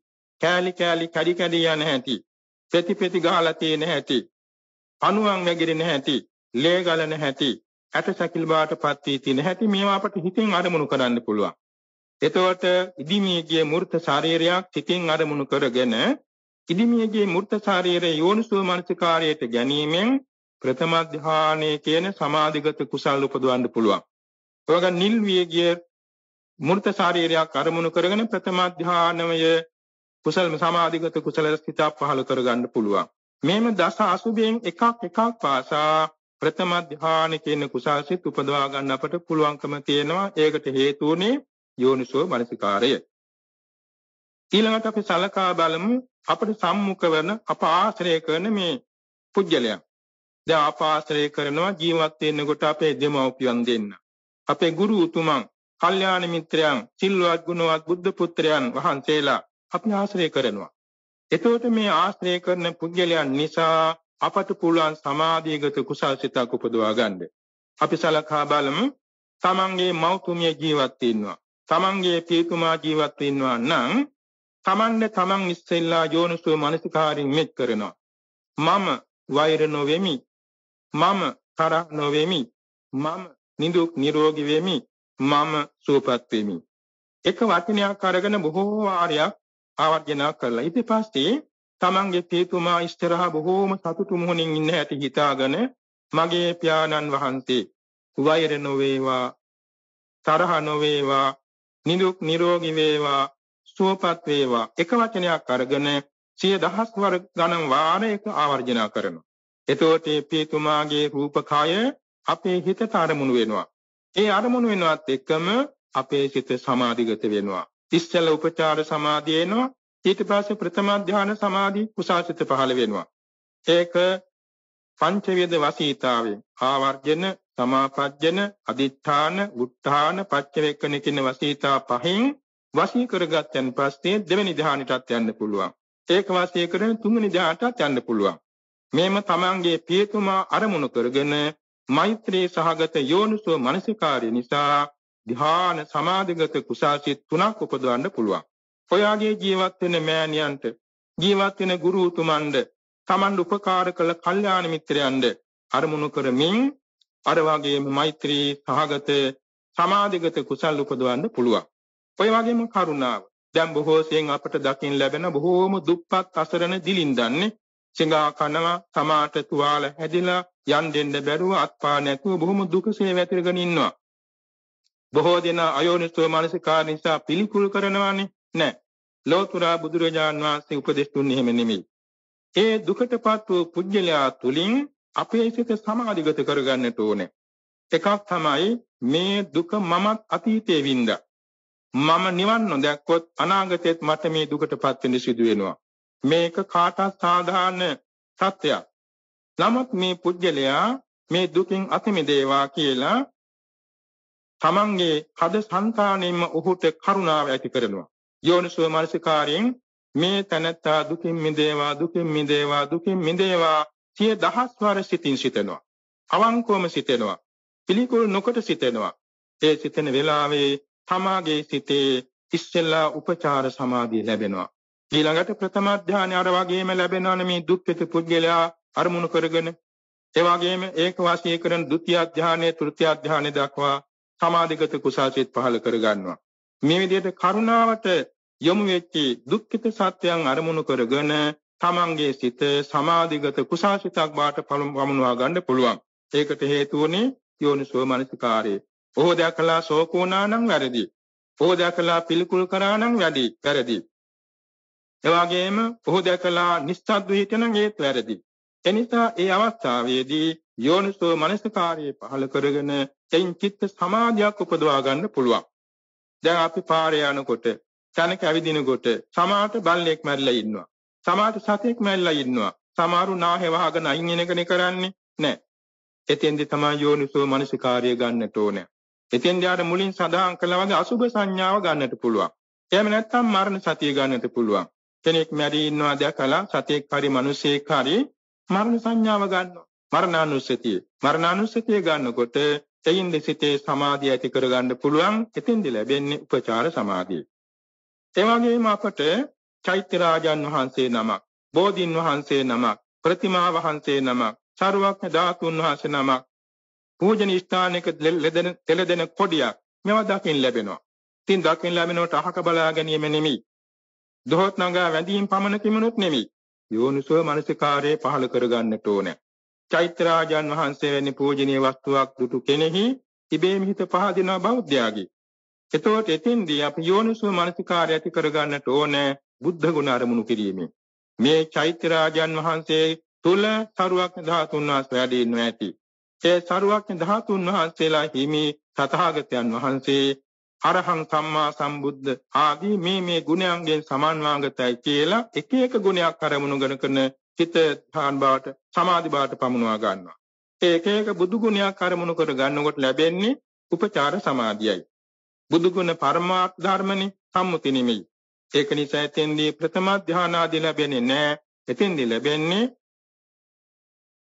කෑලි කැඩි කැඩි යන හැටි. පෙති ගහලා තියෙන හැටි. අණුවන් වැగిරෙන හැටි. ලේ ගලන හැටි. ඇට සැකිලි බාටපත් වී තියෙන හැටි මේවා අපට හිතින් අරමුණු කරන්න පුළුවන්. එතකොට ඉදිමියගේ මූර්ත ශරීරයක් හිතින් අරමුණු කරගෙන ඉදිමියගේ මූර්ත ශරීරයේ යෝනිසෝ මනසිකාරයට ගැනීමෙන් ප්‍රථම ධ්‍යානයේ කියන සමාධිගත කුසල උපදවන්න පුළුවන්. ඔයග නිල් වියගේ මූර්ත ශරීරයක් අරමුණු කරගෙන ප්‍රථම ධ්‍යානමය කුසල සමාධිගත කුසල ස්ථිත පහළ කරගන්න පුළුවන්. මේම දස අසුභයෙන් එකක් පාසා ප්‍රථම ධ්‍යාන කියන කුසල්සිත උපදවා ගන්න අපට පුළුවන්කම තියෙනවා. ඒකට හේතුුනේ යෝනිසෝ මනසිකාරය. ඊළඟට අපි සලකා බලමු අපට සම්මුඛ වෙන අප ආශ්‍රය කරන මේ පුජ්‍යලයන්. දැන් අප ආශ්‍රය කරනවා ජීවත් වෙන්නකොට අපේ දෙමව්පියන් දෙන්න. අපේ ගුරු උතුමන්, කල්යාණ මිත්‍රයන්, සිල්වත් ගුණවත් බුද්ධ පුත්‍රයන් වහන්සේලා අපි ආශ්‍රය කරනවා. එතකොට මේ ආශ්‍රය කරන පුජ්‍යලයන් නිසා අපට පුළුවන් සමාධිගත කුසල් සිතක් උපදවා ගන්න. අපි සලකා බලමු තමන්ගේ මව්තුමිය ජීවත් වෙනවා. තමන්ගේ පියතුමා ජීවත් වෙනවා නම් තමන් ඉස්සෙල්ලා යෝනිසෝ මනසිකාරින් මෙත් කරනවා. මම වෛර නොවෙමි. මම තරහ නොවෙමි. මම නිදුක් නිරෝගී වෙමි. මම සුවපත් වෙමි. එක වචනයක් අරගෙන බොහෝ වාරයක් ආවර්ජනා කරලා ඊට පස්සේ තමන්ගේ පියතුමා ඉස්සරහා බොහෝම සතුටු මොහොනින් ඉන්න හැටි හිතාගෙන මගේ පියාණන් වහන්සේ වෛර නොවේවා, තරහ නොවේවා, නිදුක් නිරෝගී වේවා, සුවපත් වේවා එක වචනයක් අරගෙන 100,000 වර ගණන් වාරයක ආවර්ජනා කරනවා. එතකොට මේ පියතුමාගේ රූපකය අපේ හිතට අරමුණු වෙනවා. ඒ අරමුණු වෙනවත් එක්කම අපේ සිත සමාධිගත වෙනවා. ඉස්සෙල්ල උපචාර සමාධිය එනවා. ඊට පස්සේ ප්‍රථම ධ්‍යාන සමාධි කුසාසිත පහළ වෙනවා. ඒක පංචවේද වසීතාවෙන් ආවර්ජන, සමාපජ්ජන, අදිඨාන, උත්ථාන, පච්චවේක්කන කියන වසීතා පහෙන් වශී කරගත්තන් පස්සේ දෙවෙනි ධ්‍යානෙටත් යන්න පුළුවන්. ඒක වශී කරගෙන තුන්වෙනි ධ්‍යානටත් යන්න පුළුවන්. මේම තමන්ගේ පියතුමා අරමුණු කරගෙන මෛත්‍රී සහගත යෝනිසෝ මනසිකාරය නිසා ධ්‍යාන සමාධිගත කුසාසිත තුනක් උපදවන්න පුළුවන්. ඔයාගේ ජීවත් වෙන මෑණියන්ට, ජීවත් වෙන ගුරු උතුමන්ට, තමන් උපකාර කළ කල්යාණ මිත්‍රයන්ට අරමුණු කරමින් අර වගේම මෛත්‍රී සහගත සමාධිගත කුසල් උපදවන්න පුළුවන්. ඔය වගේම කරුණාව. දැන් බොහෝ සෙයින් අපට දකින්න ලැබෙන බොහෝම දුප්පත් අසරණ දිලින්දන්නේ සිඟා කනවා, සමාට තුවාල හැදිලා යන් දෙන්න බැරුව අත්පා නැතුව බොහොම දුකසේ වැතිරගෙන ඉන්නවා. බොහෝ දෙනා අයෝනිසෝ මානසිකාර නිසා පිළිකුල් කරනවානේ. නෑ. ලෝතුරා බුදුරජාන් වහන්සේ උපදෙස් දුන්නේ එහෙම නෙමෙයි. ඒ දුකටපත් වූ පුජ්‍යලයා තුලින් අපේ සිත සමාධිගත කරගන්නට ඕනේ. එකක් තමයි මේ දුක මමත් අතීතයේ වින්දා. මම නිවන් නොදැක්කොත් අනාගතයේත් මට මේ දුකටපත් වෙන්න සිදු වෙනවා. මේක කාටත් සාධාරණ සත්‍යයක්. නමුත් මේ පුජ්‍යලයා මේ දුකින් අත මිදේවා කියලා තමන්ගේ හද සංතානෙම ඔහුට කරුණාව ඇති කරනවා. යෝනිසෝ මනසිකාරයෙන් මේ තනත්තා දුකින් මිදේවා, දුකින් මිදේවා, දුකින් මිදේවා සිය දහස් වර සිතින් සිතනවා. අවංකවම සිතනවා. පිළිකුල් නොකොට සිතනවා. ඒ සිතන වෙලාවේ තමාගේ සිතේ ඉස්සෙල්ලා උපචාර සමාධිය ලැබෙනවා. ඊළඟට ප්‍රථම ධානය අර වගේම ලැබෙනවනේ මේ දුක්ඛිත පුද්ගලයා අරමුණු කරගෙන. ඒ වගේම ඒක වාසිය කරන ဒုတိ ය ධානය, තෘතිය ධානය දක්වා සමාධිගත කුසාසිත පහළ කර ගන්නවා. මේ විදිහට කරුණාවට යොමු වෙච්ච දුක්ඛිත සත්‍යයන් අරමුණු කරගෙන තමන්ගේ සිත සමාධිගත කුසාසිතක් බාට පමුණවා ගන්න පුළුවන්. ඒකට හේතුවනේ යෝනිසෝ මනසිකාරය. ඕ දැකලා ශෝකෝනා නම් වැරදි. ඕ දැකලා පිළිකුල් කරා නම් වැරදි. එවාගෙම ඕ දැකලා නිස්සද්ද හිතන ඒත් වැරදි. එනිසා ඒ අවස්ථාවේදී යෝනිසෝ මනසිකාරය පහළ කරගෙන එයින් චිත්ත සමාධියක් උපදවා ගන්න පුළුවන්. දැන් අපි පාරේ යනකොට, තනක ඇවිදිනකොට සමාත බල්ලෙක් මැරිලා ඉන්නවා. සමාත සතෙක් මැරිලා ඉන්නවා. සමහරු නාහෙ වහගෙන අයින් වෙනකනේ කරන්නේ නැහැ. එතෙන්දී තමයි යෝනිසෝ මනසිකාරය ගන්නට ඕනේ. එතෙන්දී ආර මුලින් සඳහන් කළා වගේ අසුභ සංඥාව ගන්නට පුළුවන්. එහෙම නැත්නම් මරණ සතිය ගන්නට පුළුවන්. කෙනෙක් මැරී ඉන්නවා දැකලා සතෙක් හරි මිනිසෙක් හරි මරණ සංඥාව ගන්නවා. මරණානුස්සතිය ගන්නකොට එයින් සිතේ සමාධිය ඇති කරගන්න පුළුවන්. එතෙන්දී ලැබෙන්නේ උපචාර සමාධිය. ඒ වගේම අපට චෛත්‍ය රාජන් වහන්සේ නමක්, බෝධින් වහන්සේ නමක්, ප්‍රතිමා වහන්සේ නමක්, සර්වඥ ධාතුන් වහන්සේ නමක්, පූජනීය ස්ථානයක තෙලදෙන කොඩියක් මේවා දකින්න ලැබෙනවා. ඉතින් දකින්න ලැබෙනකොට අහක බලා ගැනීම නෙමෙයි. දොහොත් නගා වැඳීම් පමණකිනුත් නෙමෙයි. යෝනිසෝ මනසිකාරයේ පහළ කරගන්නට ඕනේ. චෛත්‍ය රාජන් වහන්සේ වැනි පූජනීය වස්තුවක් දුටු කෙනෙහි ඉබේම හිත පහදිනවා බෞද්ධයාගේ. එතකොට එතෙන්දී අපි යෝනිසෝ මනසිකාරය ඇති කරගන්නට ඕනේ බුද්ධ ගුණ අරමුණු කිරීමෙන්. මේ චෛත්‍ය රාජන් වහන්සේ තුල සරුවක්ඥ ධාතුන් වහන්සේ වැඩ ඉන්නවා ඇති. ඒ සරුවක්ඥ ධාතුන් වහන්සේලා හිමි තථාගතයන් වහන්සේ අරහං සම්මා සම්බුද්ධ ආදී මේ ගුණයන්ගෙන් සමන්වාගතයි කියලා එක එක ගුණයක් අරමුණු කරන චිත්ත ධාන බවට සමාධි බවට පමුණවා ගන්නවා. ඒ එක එක බුදු ගුණයක් අරමුණු කර ගන්නකොට ලැබෙන්නේ උපචාර සමාධියයි. බුදු ගුණ පරමාර්ථ ධර්මනේ, සම්මුති නෙමෙයි. ඒක නිසා එතෙන්දී ප්‍රථම ධාන ආදී ලැබෙන්නේ නැහැ. එතෙන්දී ලැබෙන්නේ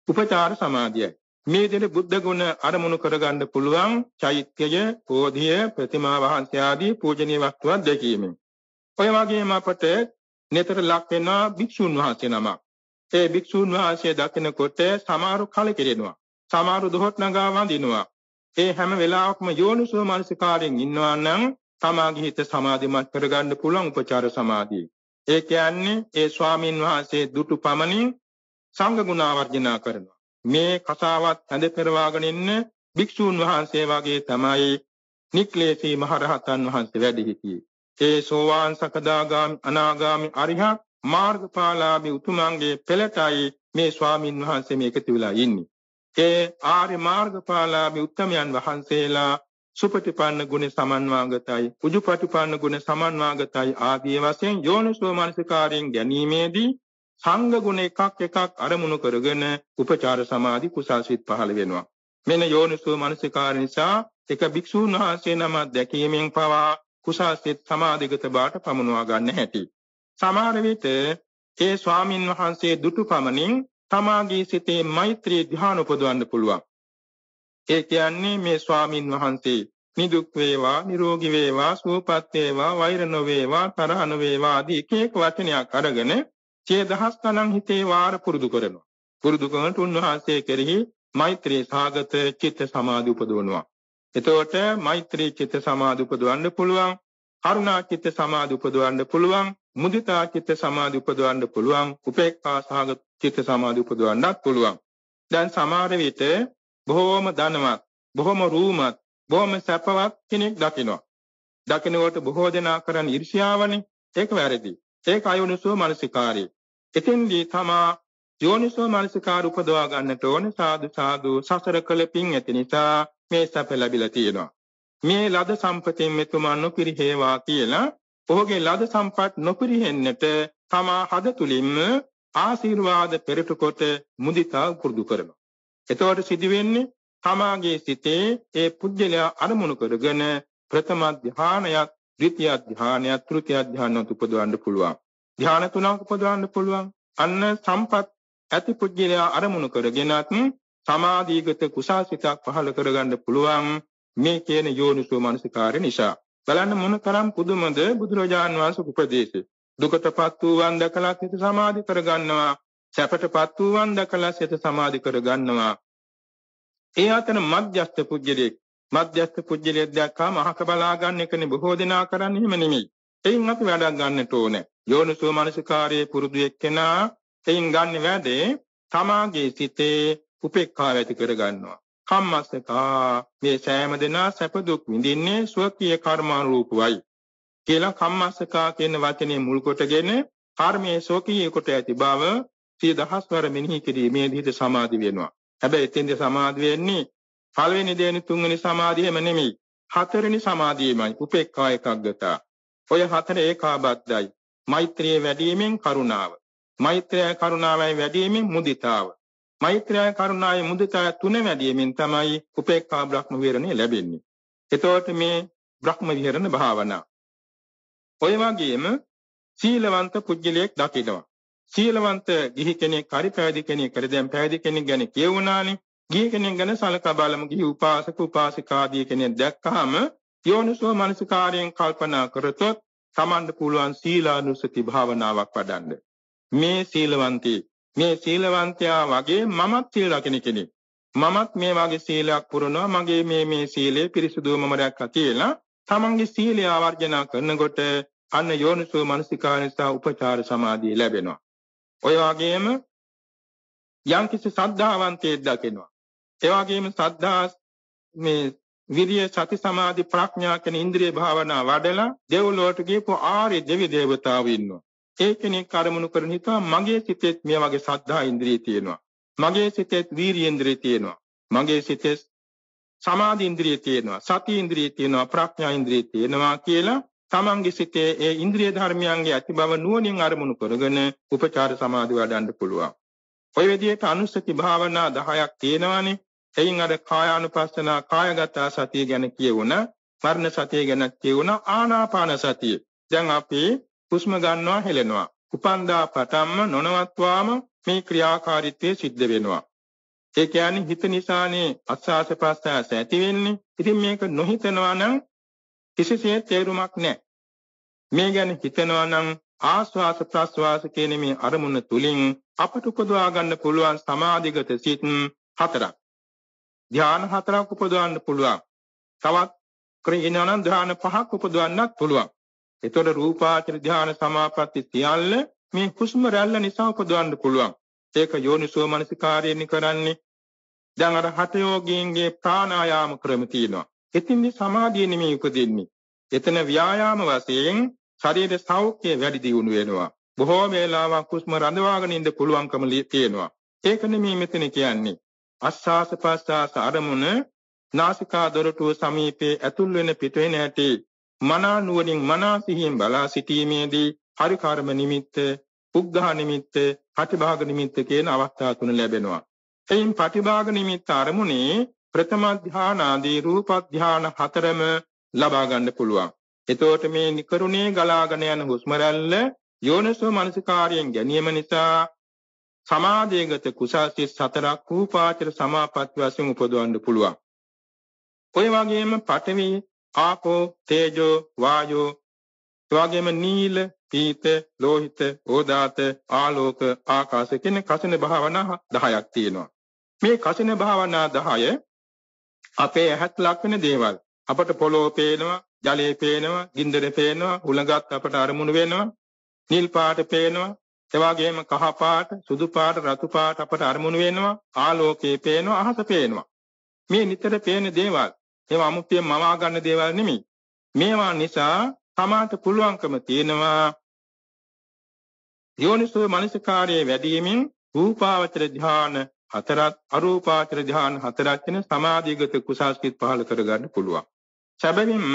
උපචාර සමාධියයි. මේ විදිහට බුද්ධ ගුණ අරමුණු කරගන්න පුළුවන් චෛත්‍යය, බෝධිය, ප්‍රතිමා වහන්සේ ආදී පූජනීය වස්තුවක් දැකීමෙන්. ඔය වගේම අපට නිතර ලක් වෙනවා භික්ෂුන් වහන්සේ නමක්. ඒ භික්ෂුන් වහන්සේ දකිනකොට සමහරු කලකිරෙනවා. සමහරු දොහොත් නගා වඳිනවා. ඒ හැම වෙලාවකම යෝනිසෝ මනසිකාරයෙන් ඉන්නවා නම් තමාගේ හිත සමාධිමත් කරගන්න පුළුවන් උපචාර සමාධිය. ඒ කියන්නේ ඒ ස්වාමින් වහන්සේ දුටු පමණින් සංඝ ගුණ ආවර්ජනා කරනවා. මේ කතාවත් ඇඳ පෙරවාගෙන ඉන්න භික්ෂූන් වහන්සේ වගේ තමයි නික්ලේශී මහරහතන් වහන්සේ වැඩ සිටියේ. ඒ සෝවාන් සකදාගාමි අනාගාමි අරිහත් මාර්ගඵලාභී උතුමන්ගේ පෙළටයි මේ ස්වාමින් වහන්සේ මේ එකතු වෙලා ඉන්නේ. ඒ ආර්ය මාර්ගඵලාභී උත්තමයන් වහන්සේලා සුපටිපන්න ගුණ සමන්වාගතයි, උජුපටිපන්න ගුණ සමන්වාගතයි ආදී වශයෙන් යෝනිසෝ මනසිකාරයෙන් ගැනීමේදී සංඝ ගුණ එකක් එකක් අරමුණු කරගෙන උපචාර සමාධි කුසල්සිත පහළ වෙනවා. මෙන්න යෝනිසෝ මනසිකාර නිසා එක භික්ෂූන් වහන්සේ නම දැකීමෙන් පවා කුසල් සිත් සමාධිගත බවට පමුණවා ගන්න හැටි. සමහර විට ඒ ස්වාමින් වහන්සේ දුටු පමණින් තමාගේ සිතේ මෛත්‍රී ධ්‍යාන උපදවන්න පුළුවන්. ඒ කියන්නේ මේ ස්වාමින් වහන්සේ නිදුක් වේවා, නිරෝගී වේවා, සුවපත් වේවා, වෛර නොවේවා, තරහ නොවේවා ආදී එක එක වචනයක් අරගෙන සිය දහස් ගණන් හිතේ වාර පුරුදු කරනවා. පුරුදු කරනට උන්වහන්සේ කෙරෙහි මෛත්‍රී සාගත චිත්ත සමාධි උපදවනවා. එතකොට මෛත්‍රී චිත්ත සමාධි උපදවන්න පුළුවන්, කරුණා චිත්ත සමාධි උපදවන්න පුළුවන්, මුදිතා චිත්ත සමාධි උපදවන්න පුළුවන්, උපේක්ඛා සාගත චිත්ත සමාධි උපදවන්නත් පුළුවන්. දැන් සමහර විට බොහෝම ධනවත්, බොහෝම රූමත්, බොහෝම සැපවත් කෙනෙක් දකිනවා. දකිනකොට බොහෝ දෙනා කරන ඊර්ෂ්‍යාවනේ. ඒක වැරදි. ඒක අයෝනිසෝ මනසිකාරය. එතෙන්දී තමා යෝනිසෝ මනසිකාර උපදවා ගන්නට ඕනේ. සාදු සාදු සසර කළ පින් ඇති නිසා මේ සැප ලැබිලා තියෙනවා. මේ ලද සම්පතෙන් මෙතුමා නොපිරිහෙවා කියලා ඔහුගේ ලද සම්පත් නොපිරිහෙන්නට තමා හද තුලින්ම ආශිර්වාද පෙරට කොට මුදිතා පුරුදු කරනවා. එතකොට සිදු වෙන්නේ තමාගේ සිතේ ඒ පුජ්‍යලයා අරමුණු කරගෙන ප්‍රථම ධානයත්, ද්විතිය ධානයත්, තෘතිය ධානයත් උපදවන්න පුළුවන්. ධාන තුනක් උපදවන්න පුළුවන්. අන්න සම්පත් ඇති පුජ්‍යලයා අරමුණු කරගෙනත් සමාධිගත කුසාසිතක් පහළ කරගන්න පුළුවන් මේ කියන යෝනිසෝ මනසිකාරය නිසා. බලන්න මොන තරම් පුදුමද බුදුරජාන් වහන්සේ උපදේශය. දුකටපත් වූවන් දැකලා සිත සමාධි කරගන්නවා, සැපටපත් වූවන් දැකලා සිත සමාධි කරගන්නවා. ඒ අතර මධ්‍යස්ථ පුජ්‍යලයක් දැක්කාම අහක බලා ගන්න එකනේ බොහෝ දෙනා කරන්නේ. එහෙම නෙමෙයි. එයින් අපි වැඩක් ගන්නට ඕනේ. යෝනිසෝ මනසිකාරයේ පුරුදු එක්කෙනා එයින් ගන්න වැඩේ තමාගේ සිතේ උපේක්ඛාව ඇති කරගන්නවා. කම්මස්සකා මේ සෑම දෙනා සැප දුක් විඳින්නේ ස්වකීය කර්මානුරූපවයි කියලා කම්මස්සකා කියන වචනේ මුල් කොටගෙන කර්මයේ ස්වකීය කොට ඇති බව 10000 වර මෙනෙහි කිරීමේදී සමාධි වෙනවා. හැබැයි එතෙන්ද සමාධි වෙන්නේ පළවෙනි දෙවෙනි තුන්වෙනි සමාධියම නෙමෙයි. හතරවෙනි සමාධියමයි උපේක්ඛා එකග්ගතා. ඔය හතර ඒකාබද්ධයි. මෛත්‍රිය වැඩිවීමෙන් කරුණාව. මෛත්‍රිය කරුණාවයි වැඩිවීමෙන් මුදිතාව. මෛත්‍රිය කරුණාවයි මුදිතාව තුන වැඩිවීමෙන් තමයි උපේක්ඛා බ්‍රහ්ම විහරණය ලැබෙන්නේ. එතකොට මේ බ්‍රහ්ම විහරණ භාවනා. ඔය වගේම සීලවන්ත පුජ්‍යලයක් දකිනවා. සීලවන්ත ගිහි කෙනෙක් හරි පැවිදි කෙනෙක් හරි දැන් පැවිදි කෙනෙක් ගැන කියවුණානේ. ගිහි කෙනෙක් ගැන සලකා බලමු. ගිහි උපාසක උපාසිකාදී කෙනෙක් දැක්කහම යෝනිසෝ මනසිකාරයෙන් කල්පනා කරතොත් තමන්ට පුළුවන් සීලානුස්සති භාවනාවක් වඩන්න. මේ සීලවන්තයා වගේ මමත් සීල රකින්න කෙනෙක්. මමත් මේ වගේ සීලයක් පුරනවා. මගේ මේ සීලය පිරිසුදුවම රැක්කා කියලා තමන්ගේ සීලය ආවර්ජනා කරනකොට අන්න යෝනිසෝ මනසිකාරය නිසා උපචාර සමාධිය ලැබෙනවා. ඔය වගේම යම්කිසි සද්ධාවන්තයෙක් දකිනවා. ඒ වගේම සද්ධා මේ විරිය සති සමාධි ප්‍රඥා කියන ඉන්ද්‍රිය භාවනා වඩලා දෙව්ලොවට ගියපු ආර්ය දෙවි දේවතාවෝ ඉන්නවා. ඒ කෙනෙක් අරමුණු කරන හිතා මගේ සිතෙත් මේ වගේ සද්ධා ඉන්ද්‍රිය තියෙනවා. මගේ සිතෙත් වීරිය ඉන්ද්‍රිය තියෙනවා. මගේ සිතෙත් සමාධි ඉන්ද්‍රිය තියෙනවා. සති ඉන්ද්‍රිය තියෙනවා. ප්‍රඥා ඉන්ද්‍රිය තියෙනවා කියලා තමන්ගේ සිතේ ඒ ඉන්ද්‍රිය ධර්මයන්ගේ ඇති බව නුවණින් අරමුණු කරගෙන උපචාර සමාධි වඩන්න පුළුවන්. ඔය විදිහට අනුස්සති භාවනා 10ක් තියෙනවානේ. එයින් අර කායානුපස්සනා කායගත සතිය ගැන කියවුණ, මරණ සතිය ගැන කියවුණ, ආනාපාන සතිය. දැන් අපි හුස්ම ගන්නවා හෙලනවා. උපන්දා පටන්ම නොනවත්වාම මේ ක්‍රියාකාරීත්වය සිද්ධ වෙනවා. ඒ කියන්නේ හිත නිසානේ අස්වාස ප්‍රස්වාස ඇති වෙන්නේ. ඉතින් මේක නොහිතනවා නම් කිසිසේත් තේරුමක් නැහැ. මේ ගැන හිතනවා නම් ආස්වාස ප්‍රස්වාස කියන මේ අරමුණ තුලින් අපට උපදවා ගන්න පුළුවන් සමාධිගත සිත් 4ක්. ධ්‍යාන 4ක් උපදවන්න පුළුවන්. තවත් ක්‍රියානම් ධ්‍යාන 5ක් උපදවන්නත් පුළුවන්. ඒතකොට රූපාචර ධ්‍යාන සමාපatti සියල්ල මේ හුස්ම රැල්ල නිසා උපදවන්න පුළුවන්. ඒක යෝනිසෝ මනසිකාරයෙන් කරන්නේ. දැන් අර හත යෝගීන්ගේ ප්‍රාණායාම ක්‍රම තියෙනවා. එතින්දි සමාධිය නෙමෙයි උපදින්නේ. එතන ව්‍යායාම වශයෙන් ශරීර සෞඛ්‍යය වැඩි දියුණු වෙනවා. බොහෝ වේලාවක් හුස්ම රඳවාගෙන ඉන්න පුළුවන්කම තියෙනවා. ඒක නෙමෙයි මෙතන කියන්නේ. ආස්වාස ප්‍රස්වාස අරමුණ නාසිකා දොරටුව සමීපයේ ඇතුල් වෙන පිට වෙන හැටි මනා නුවණින් මනා සිහියෙන් බලා සිටීමේදී පරිකාරම නිමිත්ත, උග්ඝා නිමිත්ත, ප්‍රතිභාග නිමිත්ත කියන අවස්ථා තුන ලැබෙනවා. එයින් ප්‍රතිභාග නිමිත්ත අරමුණේ ප්‍රථම ධාන ආදී රූප ධාන 4ම ලබා ගන්න පුළුවන්. එතකොට මේ නිකරුණේ ගලාගෙන යන හුස්ම රැල්ල යෝනිසෝ මනසිකාරයෙන් ගැනීම නිසා සමාධියගත කුසාසිත සතරක් රූපාචර සමාපatti වශයෙන් උපදවන්න පුළුවන්. ඔය වගේම පඨවි, ආපෝ, තේජෝ, වායෝ, එවැගේම නීල, පීත, ලෝහිත, ඕදාත, ආලෝක, ආකාශ කියන කසින භාවනා 10ක් තියෙනවා. මේ කසින භාවනා 10 අපේ ඇහත් ලක් වෙන දේවල්. අපට පොළොව පේනවා, ජලය පේනවා, ගින්දර පේනවා, උලඟත් අපට අරමුණු වෙනවා, නිල් පාට පේනවා, එවාගෙම කහ පාට, සුදු පාට, රතු පාට අපට අරමුණු වෙනවා, ආලෝකයේ පේනවා, අහස පේනවා. මේ නිතර පේන දේවල් ඒවා අමුත්‍යයෙන් මවා ගන්න දේවල් නෙමෙයි. මේවා නිසා තමාට පුළුවන්කම තියෙනවා යෝනිසෝ මනසිකාරයේ වැඩිමින් රූපාවචර ධ්‍යාන 4ක් අරූපාවචර ධ්‍යාන 4ක් වෙන සමාධිගත කුසාසිත පහළ කරගන්න පුළුවන්. සැබවින්ම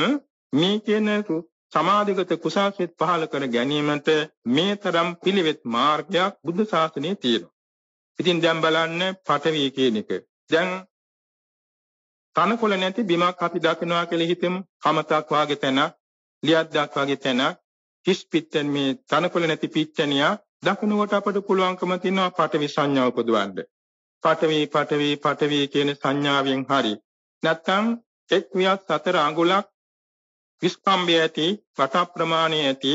මේ කියන සමාධිගත කුසාසිත පහළ කර ගැනීමට මේ තරම් පිළිවෙත් මාර්ගයක් බුද්ධ ශාසනයේ තියෙනවා. ඉතින් දැන් බලන්න පඨවි කියන එක. දැන් තනකොළ නැති බිමක් අපි දකිනවා කියලා හිතමු. කමතක් වාගේ තැනක්, ලියද්දක් වාගේ තැනක්, කිස් පිට්ටන් මේ තනකොළ නැති පිට්ටනිය දකිනකොට අපට පුළුවන්කම තියෙනවා පඨවි සංඥාව උපදවන්න. පඨවි කියන සංඥාවෙන් හරි. නැත්නම් එක් වියත් 4 අඟුලක් විස්කම්භය ඇති, වට ප්‍රමාණය ඇති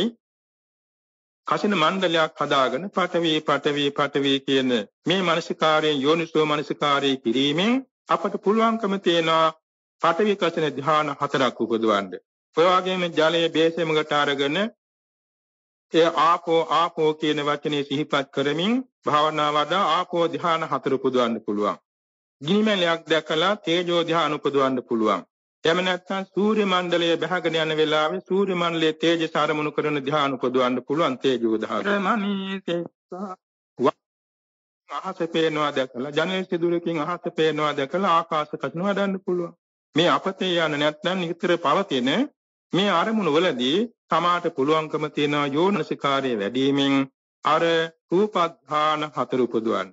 කසින මණ්ඩලයක් හදාගෙන පඨවි කියන මේ මානසිකාරයෙන් යෝනිසෝ මානසිකාරයේ කිරීමෙන් අපට පුළුවන්කම තියෙනවා පඨවි කසින ධ්‍යාන 4ක් උපදවන්න. ඔය වගේම ජලයේ බේසෙමකට අරගෙන ඒ ආපෝ කියන වචනේ සිහිපත් කරමින් භාවනා වඩා ආපෝ ධ්‍යාන 4 උපදවන්න පුළුවන්. ගිනිමැලයක් දැකලා තේජෝ ධ්‍යාන උපදවන්න පුළුවන්. එහෙම නැත්නම් සූර්ය මණ්ඩලය බහගෙන යන වෙලාවේ සූර්ය මණ්ඩලයේ තේජස ආරමුණු කරන ධ්‍යාන උපදවන්න පුළුවන් තේජෝ ධ්‍යාන. අහස පේනවා දැකලා ජනේල් සිදුරකින් අහස පේනවා දැකලා ආකාශ කසින වඩන්න පුළුවන්. මේ අපතේ යන නැත්නම් නිතර පවතින මේ ආරමුණු වලදී තමාට පුළුවන්කම තියෙනවා යෝනිසකාරයේ වැඩිමින් අර රූප ධ්‍යාන 4 උපදවන්න.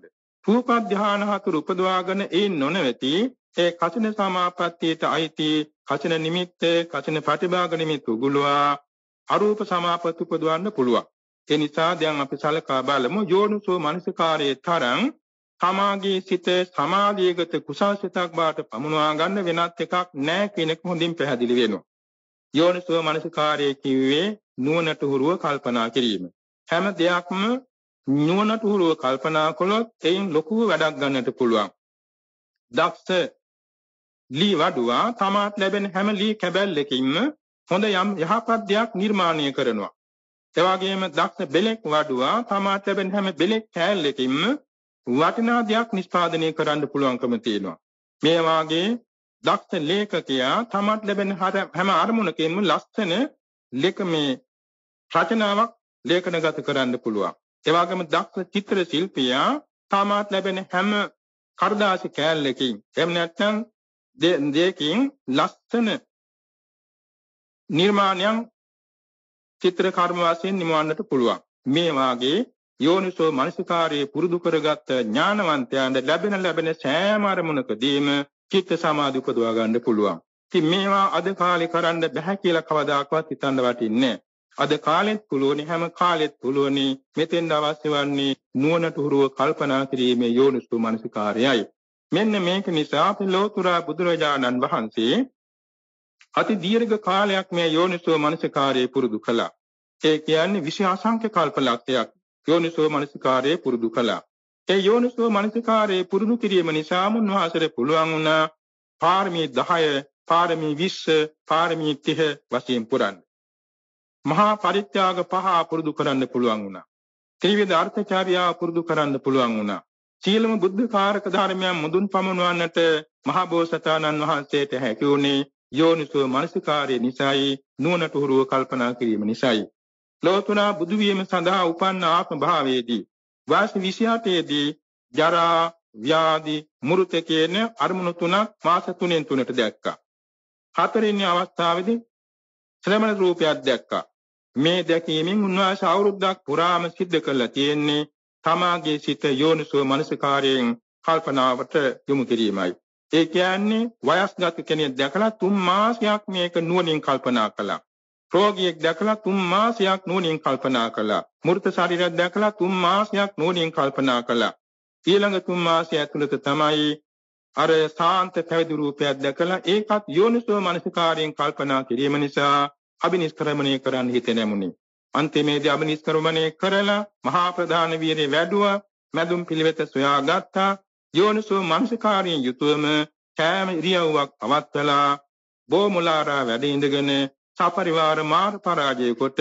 රූප ධ්‍යාන 4 උපදවාගෙන ඒ නොනවති ඒ කසින සමාපත්තියට අයිති කසින නිමිත්ත කසින ප්‍රතිභාග නිමිත්ත උගුලවා අරූප සමාපatti උපදවන්න පුළුවන්. ඒ නිසා දැන් අපි සලකා බලමු යෝනිසෝ මනසිකාරයේ තරම් තමාගේ සිත සමාධියගත කුසල්සිතක් බවට පමුණවා ගන්න වෙනත් එකක් නැහැ කියන එක හොඳින් පැහැදිලි වෙනවා. යෝනිසෝ මනසිකාරයේ කිව්වේ නුවණට හුරුව කල්පනා කිරීම. හැම දෙයක්ම නුවණට හුරුව කල්පනා කළොත් එයින් ලොකු වැඩක් ගන්නට පුළුවන්. දක්ෂ ලී වඩුවා තමාට ලැබෙන හැම ලී කැබැල්ලකින්ම හොඳ යම් යහපත් දෙයක් නිර්මාණය කරනවා. ඒ වගේම දක්ෂ බෙලෙක් වඩුවා තමාට ලැබෙන හැම බෙලෙක් කෑල්ලකින්ම වටිනා දෙයක් නිෂ්පාදනය කරන්න පුළුවන්කම තියෙනවා. මේ වාගේ දක්ෂ ලේඛකයා තමාට ලැබෙන හැම අරමුණකින්ම ලස්සන ලේඛමේ රචනාවක් ලේඛනගත කරන්න පුළුවන්. ඒ වගේම දක්ෂ චිත්‍ර ශිල්පියා තමාට ලැබෙන හැම කර්දාසි කෑල්ලකින් එහෙම නැත්නම් දෙයකින් ලස්සන නිර්මාණයන් චිත්‍ර කර්ම වශයෙන් නිමවන්නට පුළුවන්. මේ වාගේ යෝනිසෝ මනසිකාරයේ පුරුදු කරගත් ඥානවන්තයන්ට ලැබෙන සෑම අරමුණකදීම චිත්ත සමාධි උපදවා ගන්න පුළුවන්. ඉතින් මේවා අද කාලේ කරන්න බෑ කියලා කවදාකවත් හිතන්න වටින්නේ නැහැ. අද කාලෙත් පුළුවනි හැම කාලෙත් පුළුවනි මෙතෙන් අවශ්‍ය වන්නේ නුවණට හුරුව කල්පනා කිරීමේ යෝනිසෝ මනසිකාරයයි. මෙන්න මේක නිසා අපි ලෝතුරා බුදුරජාණන් වහන්සේ අති දීර්ඝ කාලයක් මේ යෝනිසෝ මනසිකාරයේ පුරුදු කළා. ඒ කියන්නේ විශේෂ අසංඛ්‍ය කල්පලක්ෂයක් යෝනිසෝ මනසිකාරයේ පුරුදු කළා. ඒ යෝනිසෝ මනසිකාරයේ පුරුදු කිරීම නිසා උන්වහන්සේට පුළුවන් වුණා පාරමී 10, පාරමී 20, පාරමී 30 වශයෙන් පුරන්න. මහා පරිත්‍යාග 5 පුරුදු කරන්න පුළුවන් වුණා. ත්‍රිවිධ අර්ථචාර්යා පුරුදු කරන්න පුළුවන් වුණා. සීලම බුද්ධ කාරක ධර්මයන් මුදුන් පමුණවන්නට මහා බෝසතාණන් වහන්සේට හැකි වුණේ යෝනිසෝ මනසිකාරයේ නිසායි නුවණට හුරුව කල්පනා කිරීම නිසායි. ලෝතුරා බුදු වීම සඳහා උපන්න ආත්ම භාවයේදී වාස 28 දී ජරා ව්‍යාධි මෘත කියන අරමුණු තුනක් මාස 3න් දැක්කා. 4 වෙනි අවස්ථාවේදී ශ්‍රමණ රූපයක් දැක්කා. මේ දැකීමෙන් උන්වහන්සේ අවුරුද්දක් පුරාම සිද්ධ කළා තියෙන්නේ තමාගේ සිත යෝනිසෝ මනසිකාරයෙන් කල්පනාවට යොමු කිරීමයි. ඒ කියන්නේ වයස්ගත කෙනෙක් දැකලා 3 මාසයක් මේක නුවණින් කල්පනා කළා. රෝගියෙක් දැකලා 3 මාසයක් නුවණින් කල්පනා කළා. මෘත ශරීරයක් දැකලා 3 මාසයක් නුවණින් කල්පනා කළා. ඊළඟ 3 මාසය ඇතුළත තමයි අර සාන්ත පැවිදි රූපයක් දැකලා ඒකත් යෝනිසෝ මනසිකාරයෙන් කල්පනා කිරීම නිසා අබිනිෂ්ක්‍රමණය කරන්න හිත නැමුණි. අන්තිමේදී අබිනිෂ්ක්‍රමණය කරලා මහා ප්‍රධාන වීරිය වැඩුවා. මැදුම් පිළිවෙත සොයාගත්තා. යෝනිසෝ මනසිකාරයෙන් යුතුවම කෑම ඉරියව්වක් අවත්වලා බොමුලාරා වැඩ ඉඳගෙන සපරිවාර මාර්ග පරාජය කොට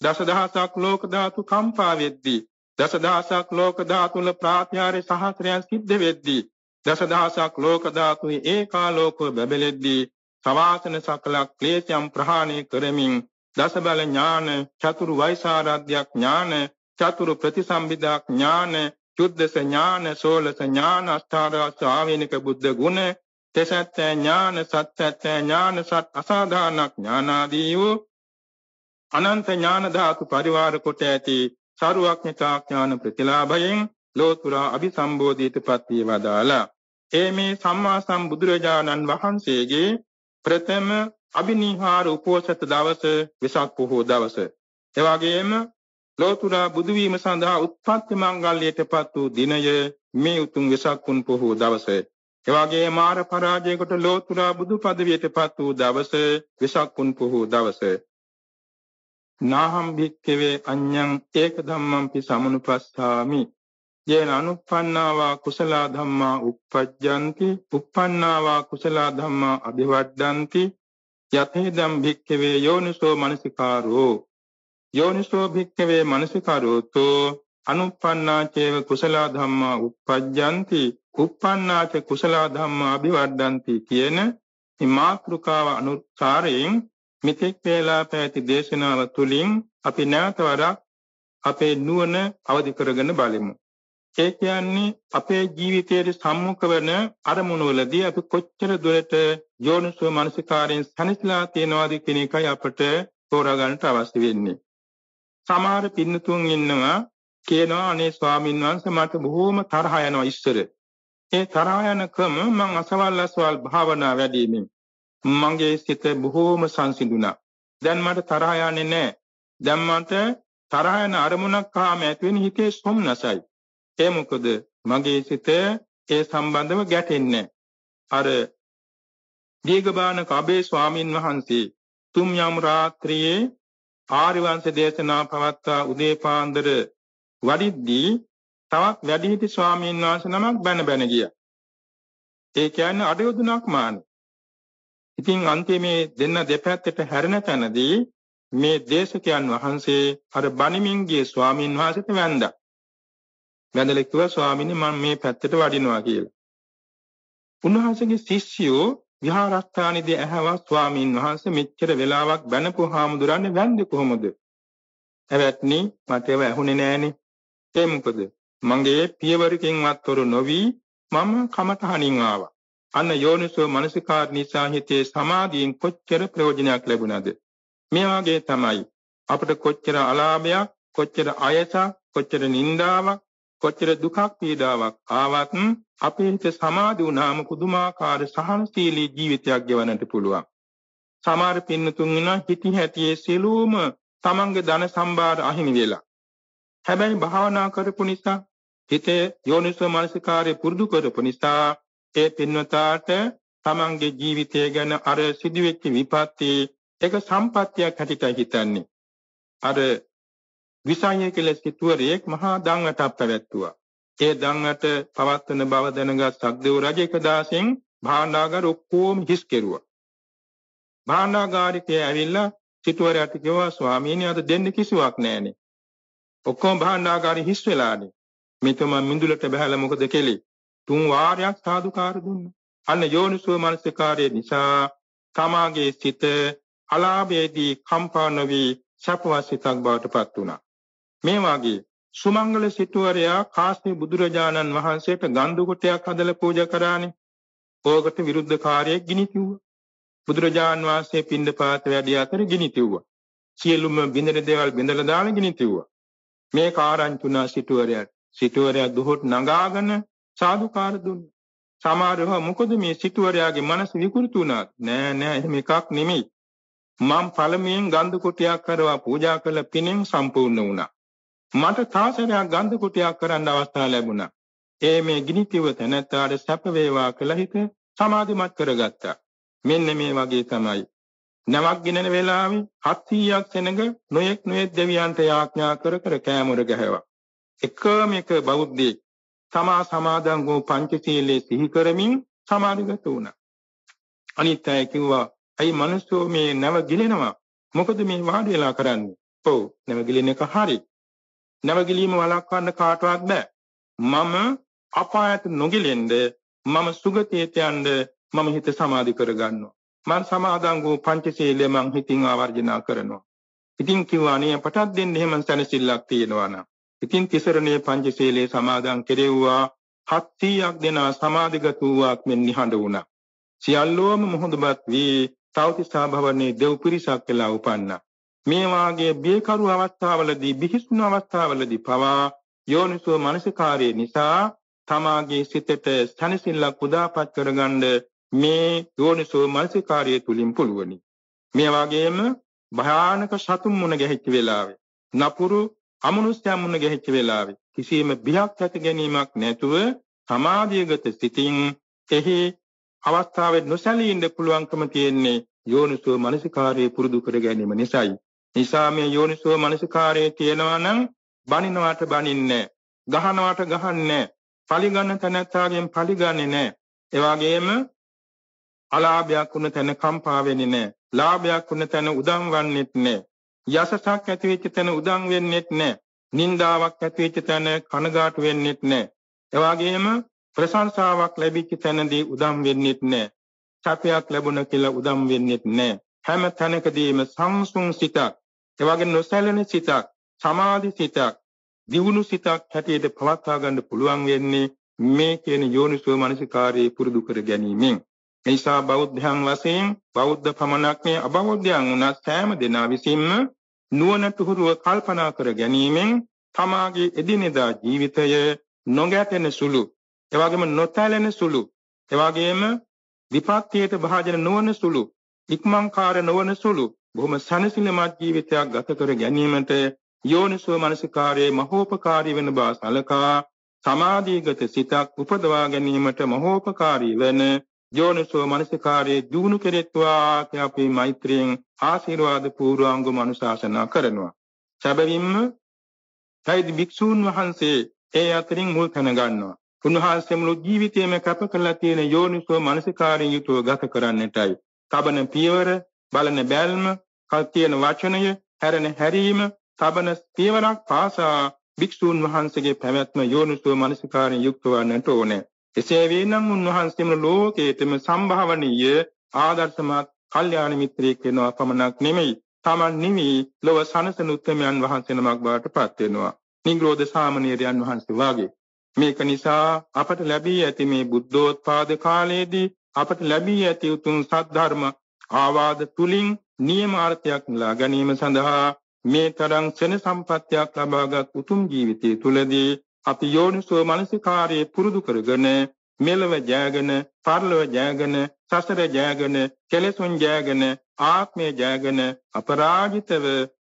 දසදහසක් ලෝක ධාතු කම්පා වෙද්දී දසදහසක් ලෝක ධාතුල ප්‍රාත්‍යාරේ සහස්‍රයන් සිද්ධ වෙද්දී දසදහසක් ලෝක ධාතුයි ඒකාලෝකව බැබලෙද්දී සවාසන සකල ක්ලේශයන් ප්‍රහාණය කරමින් දස බල ඥාන චතුරු වෛසාරද්‍ය ඥාන චතුරු ප්‍රතිසම්බිදා ඥාන චුද්දස ඥාන සෝලස ඥාන අෂ්ටාරස ආවේනික බුද්ධ ගුණ තෙසත්ත්‍ය ඥාන සත්‍යත්‍ය ඥාන සත් අසාධාරණ ඥානාදී වූ අනන්ත ඥාන ධාතු පරිවාර කොට ඇති සරුවක්ඥතා ඥාන ප්‍රතිලාභයෙන් ලෝතුරා අභිසම්බෝධිතපත් වේ වදාලා. මේ සම්මා සම්බුදුරජාණන් වහන්සේගේ ප්‍රථම අභිනිහාර උපෝසත දවස වෙසක් පොහෝ දවස. එවාගෙම ලෝතුරා බුදු වීම සඳහා උත්පත්ති මංගල්‍යයටපත් වූ දිනය මේ උතුම් වෙසක් පුන් පොහෝ දවස. එවාගේ මාර පරාජයකට ලෝතුරා බුදු පදවියටපත් වූ දවස වෙසක් පුන් පොහෝ දවස. නාහම් භික්ඛවේ අඤ්ඤං ඒක ධම්මං පි සමනුපස්සාමි යේන අනුප්පන්නාවා කුසල ධම්මා uppajjanti uppannāvā කුසල ධම්මා අභිවද්දන්ති යතේදම් භික්ඛවේ යෝනිසෝ මනසිකාරෝ යෝනිසෝ භික්ඛවේ මනසිකාරෝතෝ අනුප්පන්නා චේව කුසල ධම්මා uppajjanti uppannā ච කුසල ධම්මා අභිවද්දන්ති කියන මේ මාතෘකාව අනුසාරයෙන් මිත්‍යක් වේලා පැති දේශනාව තුළින් අපි නැවතවරක් අපේ නුවණ අවදි කරගෙන බලමු. ඒ කියන්නේ අපේ ජීවිතයේ සම්මුඛ වෙන අරමුණු වලදී අපි කොච්චර දුරට යෝනිසෝ මනසිකාරයෙන් සැනසීලා තියනවාද කියන එකයි අපට තෝරා ගන්නට අවශ්‍ය වෙන්නේ. සමහර පින්නතුන් ඉන්නවා කියනවා අනේ ස්වාමීන් වහන්සේ මට බොහෝම තරහ යනවා ඉස්සර. ඒ තරහ යන ක්‍රම මම අසවල් භාවනා වැඩිමින් මගේ සිත බොහෝම සංසිඳුණා. දැන් මට තරහ යන්නේ නැහැ. දැන් මට තරහ යන අරමුණක් ආම ඇති වෙන හිතේ සොම්නසයි. ඒ මොකද මගේ සිත ඒ සම්බන්ධව ගැටෙන්නේ අර දීඝබානක අබේ ස්වාමින් වහන්සේ තුම් යම් රාත්‍රියේ ආර්ය වංශ දේශනා පවත්වා උදේ පාන්දර වඩිද්දී තවත් වැඩිහිටි ස්වාමීන් වහන්සේ නමක් බැන ගියා. ඒ කියන්නේ අඩයොදුනක් මාන. ඉතින් අන්තිමේ දෙන්න දෙපැත්තට හැරෙන තැනදී මේ දේශකයන් වහන්සේ අර බණිමින් ගිය ස්වාමීන් වහන්සේට වැඳා. වැඳලා කිව්වා ස්වාමීනි මම මේ පැත්තට වඩිනවා කියලා. උන්වහන්සේගේ ශිෂ්‍යයෝ විහාරස්ථානයේදී ඇහුවා ස්වාමීන් වහන්සේ මෙච්චර වෙලාවක් බැනපු හාමුදුරන්නේ වැඳේ කොහොමද? එවත්නි මට ඒව ඇහුනේ නෑනේ. ඒ මොකද? මගේ පියවරකින්වත් තොර නොවි මම කමතහණින් ආවා. අන්න යෝනිසෝ මනසිකාර නිසා හිතේ සමාධියෙන් කොච්චර ප්‍රයෝජනයක් ලැබුණාද? මේ වගේ තමයි අපිට කොච්චර අලාභයක්, කොච්චර අයසක්, කොච්චර නිന്ദාවක්, කොච්චර දුකක් පීඩාවක් ආවත් අපේ හිත සමාධි වුණාම පුදුමාකාර සහනශීලී ජීවිතයක් ගෙවන්නට පුළුවන්. සමහර පින්නතුන් ඉන්නවා හිටි හැටියේ සියලුම තමන්ගේ ධන සම්භාර අහිමි වෙලා. හැබැයි භාවනා කරපු නිසා හිතේ යෝනිසෝ මනසිකාරය පුරුදු කරපු නිසා ඒ පින්වතාට තමන්ගේ ජීවිතය ගැන අර සිදුවෙච්ච විපත්ති එක සම්පත්තියක් හැටියට හිතන්නේ. අර විසඤ්ඤය කියලා සිටුවරේක් මහා දන්වටක් පැවැත්තුවා. ඒ දන්වට පවත්වන බව දැනගත් සක්දේව රජ 1000න් භාණ්ඩාගාර ඔක්කොම හිස් කෙරුවා. භාණ්ඩාගාරිකය ඇවිල්ලා සිටුවරයාට කිව්වා ස්වාමීනි අද දෙන්න කිසිවක් නැහැනේ. ඔක්කොම භාණ්ඩාගාරي හිස් වෙලානේ. මෙතම මිඳුලට බහැලා මොකද කෙලි? 3 වාරයක් සාදුකාර දුන්නා. අන්න යෝනිසෝ මනසිකාරය නිසා තමාගේ සිත අලාභයේදී කම්පා නොවි සපවසිතක් බවට පත් වුණා. මේ වාගේ සුමංගල සිටුවරයා කාශ්‍යප බුදුරජාණන් වහන්සේට ගන්ධ කොටයක් හදලා පූජා කරානේ. ඕකට විරුද්ධකාරයෙක් ගිනි තිව්වා. බුදුරජාණන් වහන්සේ පින්ඩපාත වැඩි අතර ගිනි තිව්වා. සියලුම බින්දන දේවල් බින්දලා දාලා ගිනි තිව්වා. මේ කාරණ්‍තුනා සිටුවරයාට. සිටුවරයා දුහොත් නගාගෙන සාදුකාර දුන්නා. සමහරව මොකද මේ සිටුවරයාගේ මනස විකෘති වුණා. නෑ එහෙම එකක් නෙමෙයි. මම පළමුවෙන් ගන්ධ කුටියක් කරවා පූජා කළ පිනෙන් සම්පූර්ණ වුණා. මට තාසරයක් ගන්ධ කුටියක් කරන්න අවස්ථාව ලැබුණා. මේ ගිනි කිව තැනැත්තාට සැප වේවා කියලා හිත සමාධිමත් කරගත්තා. මෙන්න මේ වගේ තමයි. නවක් ගිනන වෙලාවේ 700ක් සෙනඟ නොයෙක් දෙවියන්ට යාඥා කර කෑමොර ගැහැවා. එකම එක බෞද්ධයෙක් තමා සමාදන් වූ පංචශීලයේ සිහි කරමින් සමාධිගත වුණා. අනිත් අය කිව්වා, "අයි මිනිස්සු මේ නව ගිලෙනවා. මොකද මේ වාඩි වෙලා කරන්නේ?" "ඔව්, නව ගිලින එක හරි. නව ගිලීම වළක්වන්න කාටවත් බෑ. මම අපායට නොගිලෙන්න, මම සුගතියට යන්න මම හිත සමාධි කරගන්නවා. මම සමාදන් වූ පංචශීලය මං හිතින් ආවර්ජනා කරනවා." ඉතින් කිව්වා, "අනේ පටක් දෙන්න එහෙම සැනසෙල්ලක් තියෙනවා නම්." ඉතින් තිසරණේ පංචශීලයේ සමාදන් කෙරෙව්වා. 700ක් දෙනා සමාධිගත වූවක් මෙන් නිහඬ වුණා. සියල්ලෝම මොහොතවත් වී තවතිසා භවනේ දෙව් පිරිසක් වෙලා උපන්නා. මේ වාගේ බියකරු අවස්ථාවලදී, බිහිසුණු අවස්ථාවලදී පවා යෝනිසෝ මනසිකාරයේ නිසා තමාගේ සිතට සැනසෙල්ලක් උදාපත් කරගන්න මේ යෝනිසෝ මනසිකාරයේ තුලින් පුළුවනි. මේ වගේම භයානක සතුන් මුණ ගැහිච්ච වෙලාවේ, නපුරු අමනුෂ්‍යයන් මුණ ගැහිච්ච වෙලාවේ කිසියම් බියක් ඇති ගැනීමක් නැතුව සමාධියගත සිතින් එහි අවස්ථාවේ නොසැලී ඉන්න පුළුවන්කම තියෙන්නේ යෝනිසෝ මනසිකාරයේ පුරුදු කර ගැනීම නිසායි. නිසා මේ යෝනිසෝ මනසිකාරයේ තියෙනවා නම් බනිනවට බනින්නේ, ගහනවට ගහන්නේ, පලිගන්න තැනැත්තාගෙන් පලිගන්නේ නැහැ. ඒ වගේම අලාභයක් වුණ තැන කම්පා වෙන්නේ නැහැ. ලාභයක් වුණ තැන උදම් වන්නේත් නැහැ. යසසක් ඇති වෙච්ච තැන උදම් වෙන්නේත් නැහැ. නින්දාවක් ඇති වෙච්ච තැන කනගාටු වෙන්නේත් නැහැ. ඒ වගේම ප්‍රශංසාවක් ලැබිච්ච තැනදී උදම් වෙන්නේත් නැහැ. සැපයක් ලැබුණ කියලා උදම් වෙන්නේත් නැහැ. හැම තැනකදීම සංසුන් සිතක්, ඒ වගේම නොසැලෙන සිතක්, සමාධි සිතක්, දියුණු සිතක් හැටියට පවත්වා ගන්න පුළුවන් වෙන්නේ මේ කියන යෝනිසෝ මනසිකාරයේ පුරුදු කර ගැනීමෙන්. ඒ නිසා බෞද්ධයන් වශයෙන්, බෞද්ධ පමණක් නේ අබෞද්ධයන් වුණත් සෑම දෙනා විසින්ම නුවණට හුරුව කල්පනා කර ගැනීමෙන් තමාගේ එදිනෙදා ජීවිතය නොගැටෙන සුළු, එවැගේම නොතැලෙන සුළු, එවැගේම විපත්තියට භාජන නොවන සුළු, ඉක්මන්කාර නොවන සුළු බොහොම සැනසීමත් ජීවිතයක් ගත කර ගැනීමට යෝනිසෝ මනසිකාරයේ මහෝපකාරී වෙන බව සලකා සමාධිගත සිතක් උපදවා ගැනීමට මහෝපකාරී වෙන යෝනිසෝ මනසිකාරයේ දිනු කෙරෙත්වා අපි මෛත්‍රියෙන් ආශිර්වාද පූර්වාංගම අනුශාසනා කරනවා. සැබවින්ම සයිද් භික්ෂූන් වහන්සේ ඒ අතරින් මුල් තැන ගන්නවා. උන්වහන්සේ මුළු ජීවිතේම කැප කළා තියෙන යෝනිසෝ මනසිකාරයෙන් යුතුව ගත කරන්නටයි. තබන පියවර, බලන බැල්ම, කල් තියෙන වචනය, හැරෙන හැරීම, තබන පියවරක් පාසා භික්ෂූන් වහන්සේගේ පැවැත්ම යෝනිසෝ මනසිකාරයෙන් යුක්ත වන්නට ඕනේ. එසේ වේනම් උන්වහන්සේම ලෝකයේතම සම්භාවනීය ආදර්ශමත් කල්යාණ මිත්‍රයෙක් වෙනවා පමණක් නෙමෙයි, තමන් නිවි ලොව සනසන උත්තමයන් වහන්සේ නමක් බවට පත් වෙනවා. නිග්‍රෝධ සාමණේරයන් වහන්සේ වාගේ. මේක නිසා අපට ලැබී ඇති මේ බුද්ධෝත්පාද කාලයේදී අපට ලැබී ඇති උතුම් සද්ධර්ම ආවාද තුලින් නියමාර්ථයක් ලා ගැනීම සඳහා මේ තරම් සෙන සම්පත්තියක් ලබාගත් උතුම් ජීවිතය තුලදී අපි යෝනිසෝ මනසිකාරයේ පුරුදු කරගෙන මෙලව ජයගෙන, පරලොව ජයගෙන, සසර ජයගෙන, කෙලෙසුන් ජයගෙන, ආත්මය ජයගෙන අපරාජිතව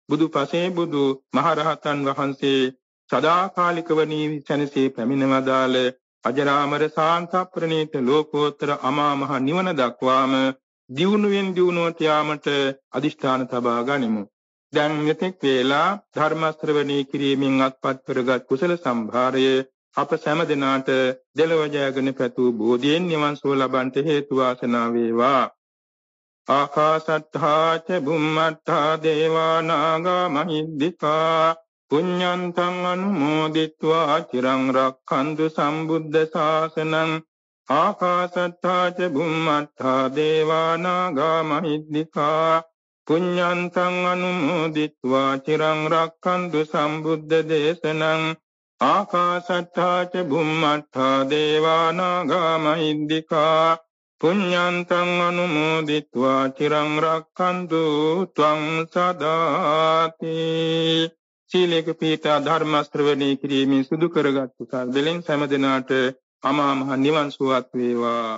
බුදුපසේ බුදු මහරහතන් වහන්සේ සදාකාලිකව නිවිසනසේ පැමිණවදාළ අජරාමර සාන්ත ප්‍රණීත ලෝකෝත්තර අමා මහ නිවන දක්වාම දියුණුවෙන් දියුණුවට යාමට අදිෂ්ඨාන තබා ගනිමු. දැන් මෙතෙක් වේලා ධර්ම ශ්‍රවණී කිරීමෙන් අත්පත් කරගත් කුසල සම්භාරය අප සෑම දිනාට දෙලොව ජයගෙන පැතු බෝධියෙන් නිවන් සුව ලබන්නට හේතු වාසනා වේවා. ආකාශට්ඨා ච බුම්මට්ඨා දේවා නාග මහිද්దికා පුඤ්ඤන්තං අනුමෝදිත්වා චිරං රක්ඛන්තු සම්බුද්ධ ශාසනං. ආකාශට්ඨා ච බුම්මට්ඨා දේවා නාග මහිද්దికා පුඤ්ඤන්තං අනුමෝදිත්වා චිරං රක්ඛන්තු සම්බුද්ධ දේශනං. ආකාශට්ඨා ච බුම්මට්ඨා දේවා නාග මහිද්దికා පුඤ්ඤන්තං අනුමෝදිත්වා චිරං රක්ඛන්තු ත්වං සදාති. සීලේක පීඨා ධර්ම ශ්‍රවණී කිරීමෙන් සුදු කරගත් කුසල් දෙලෙන් සෑම දිනාට අමා මහ නිවන් සුවත් වේවා.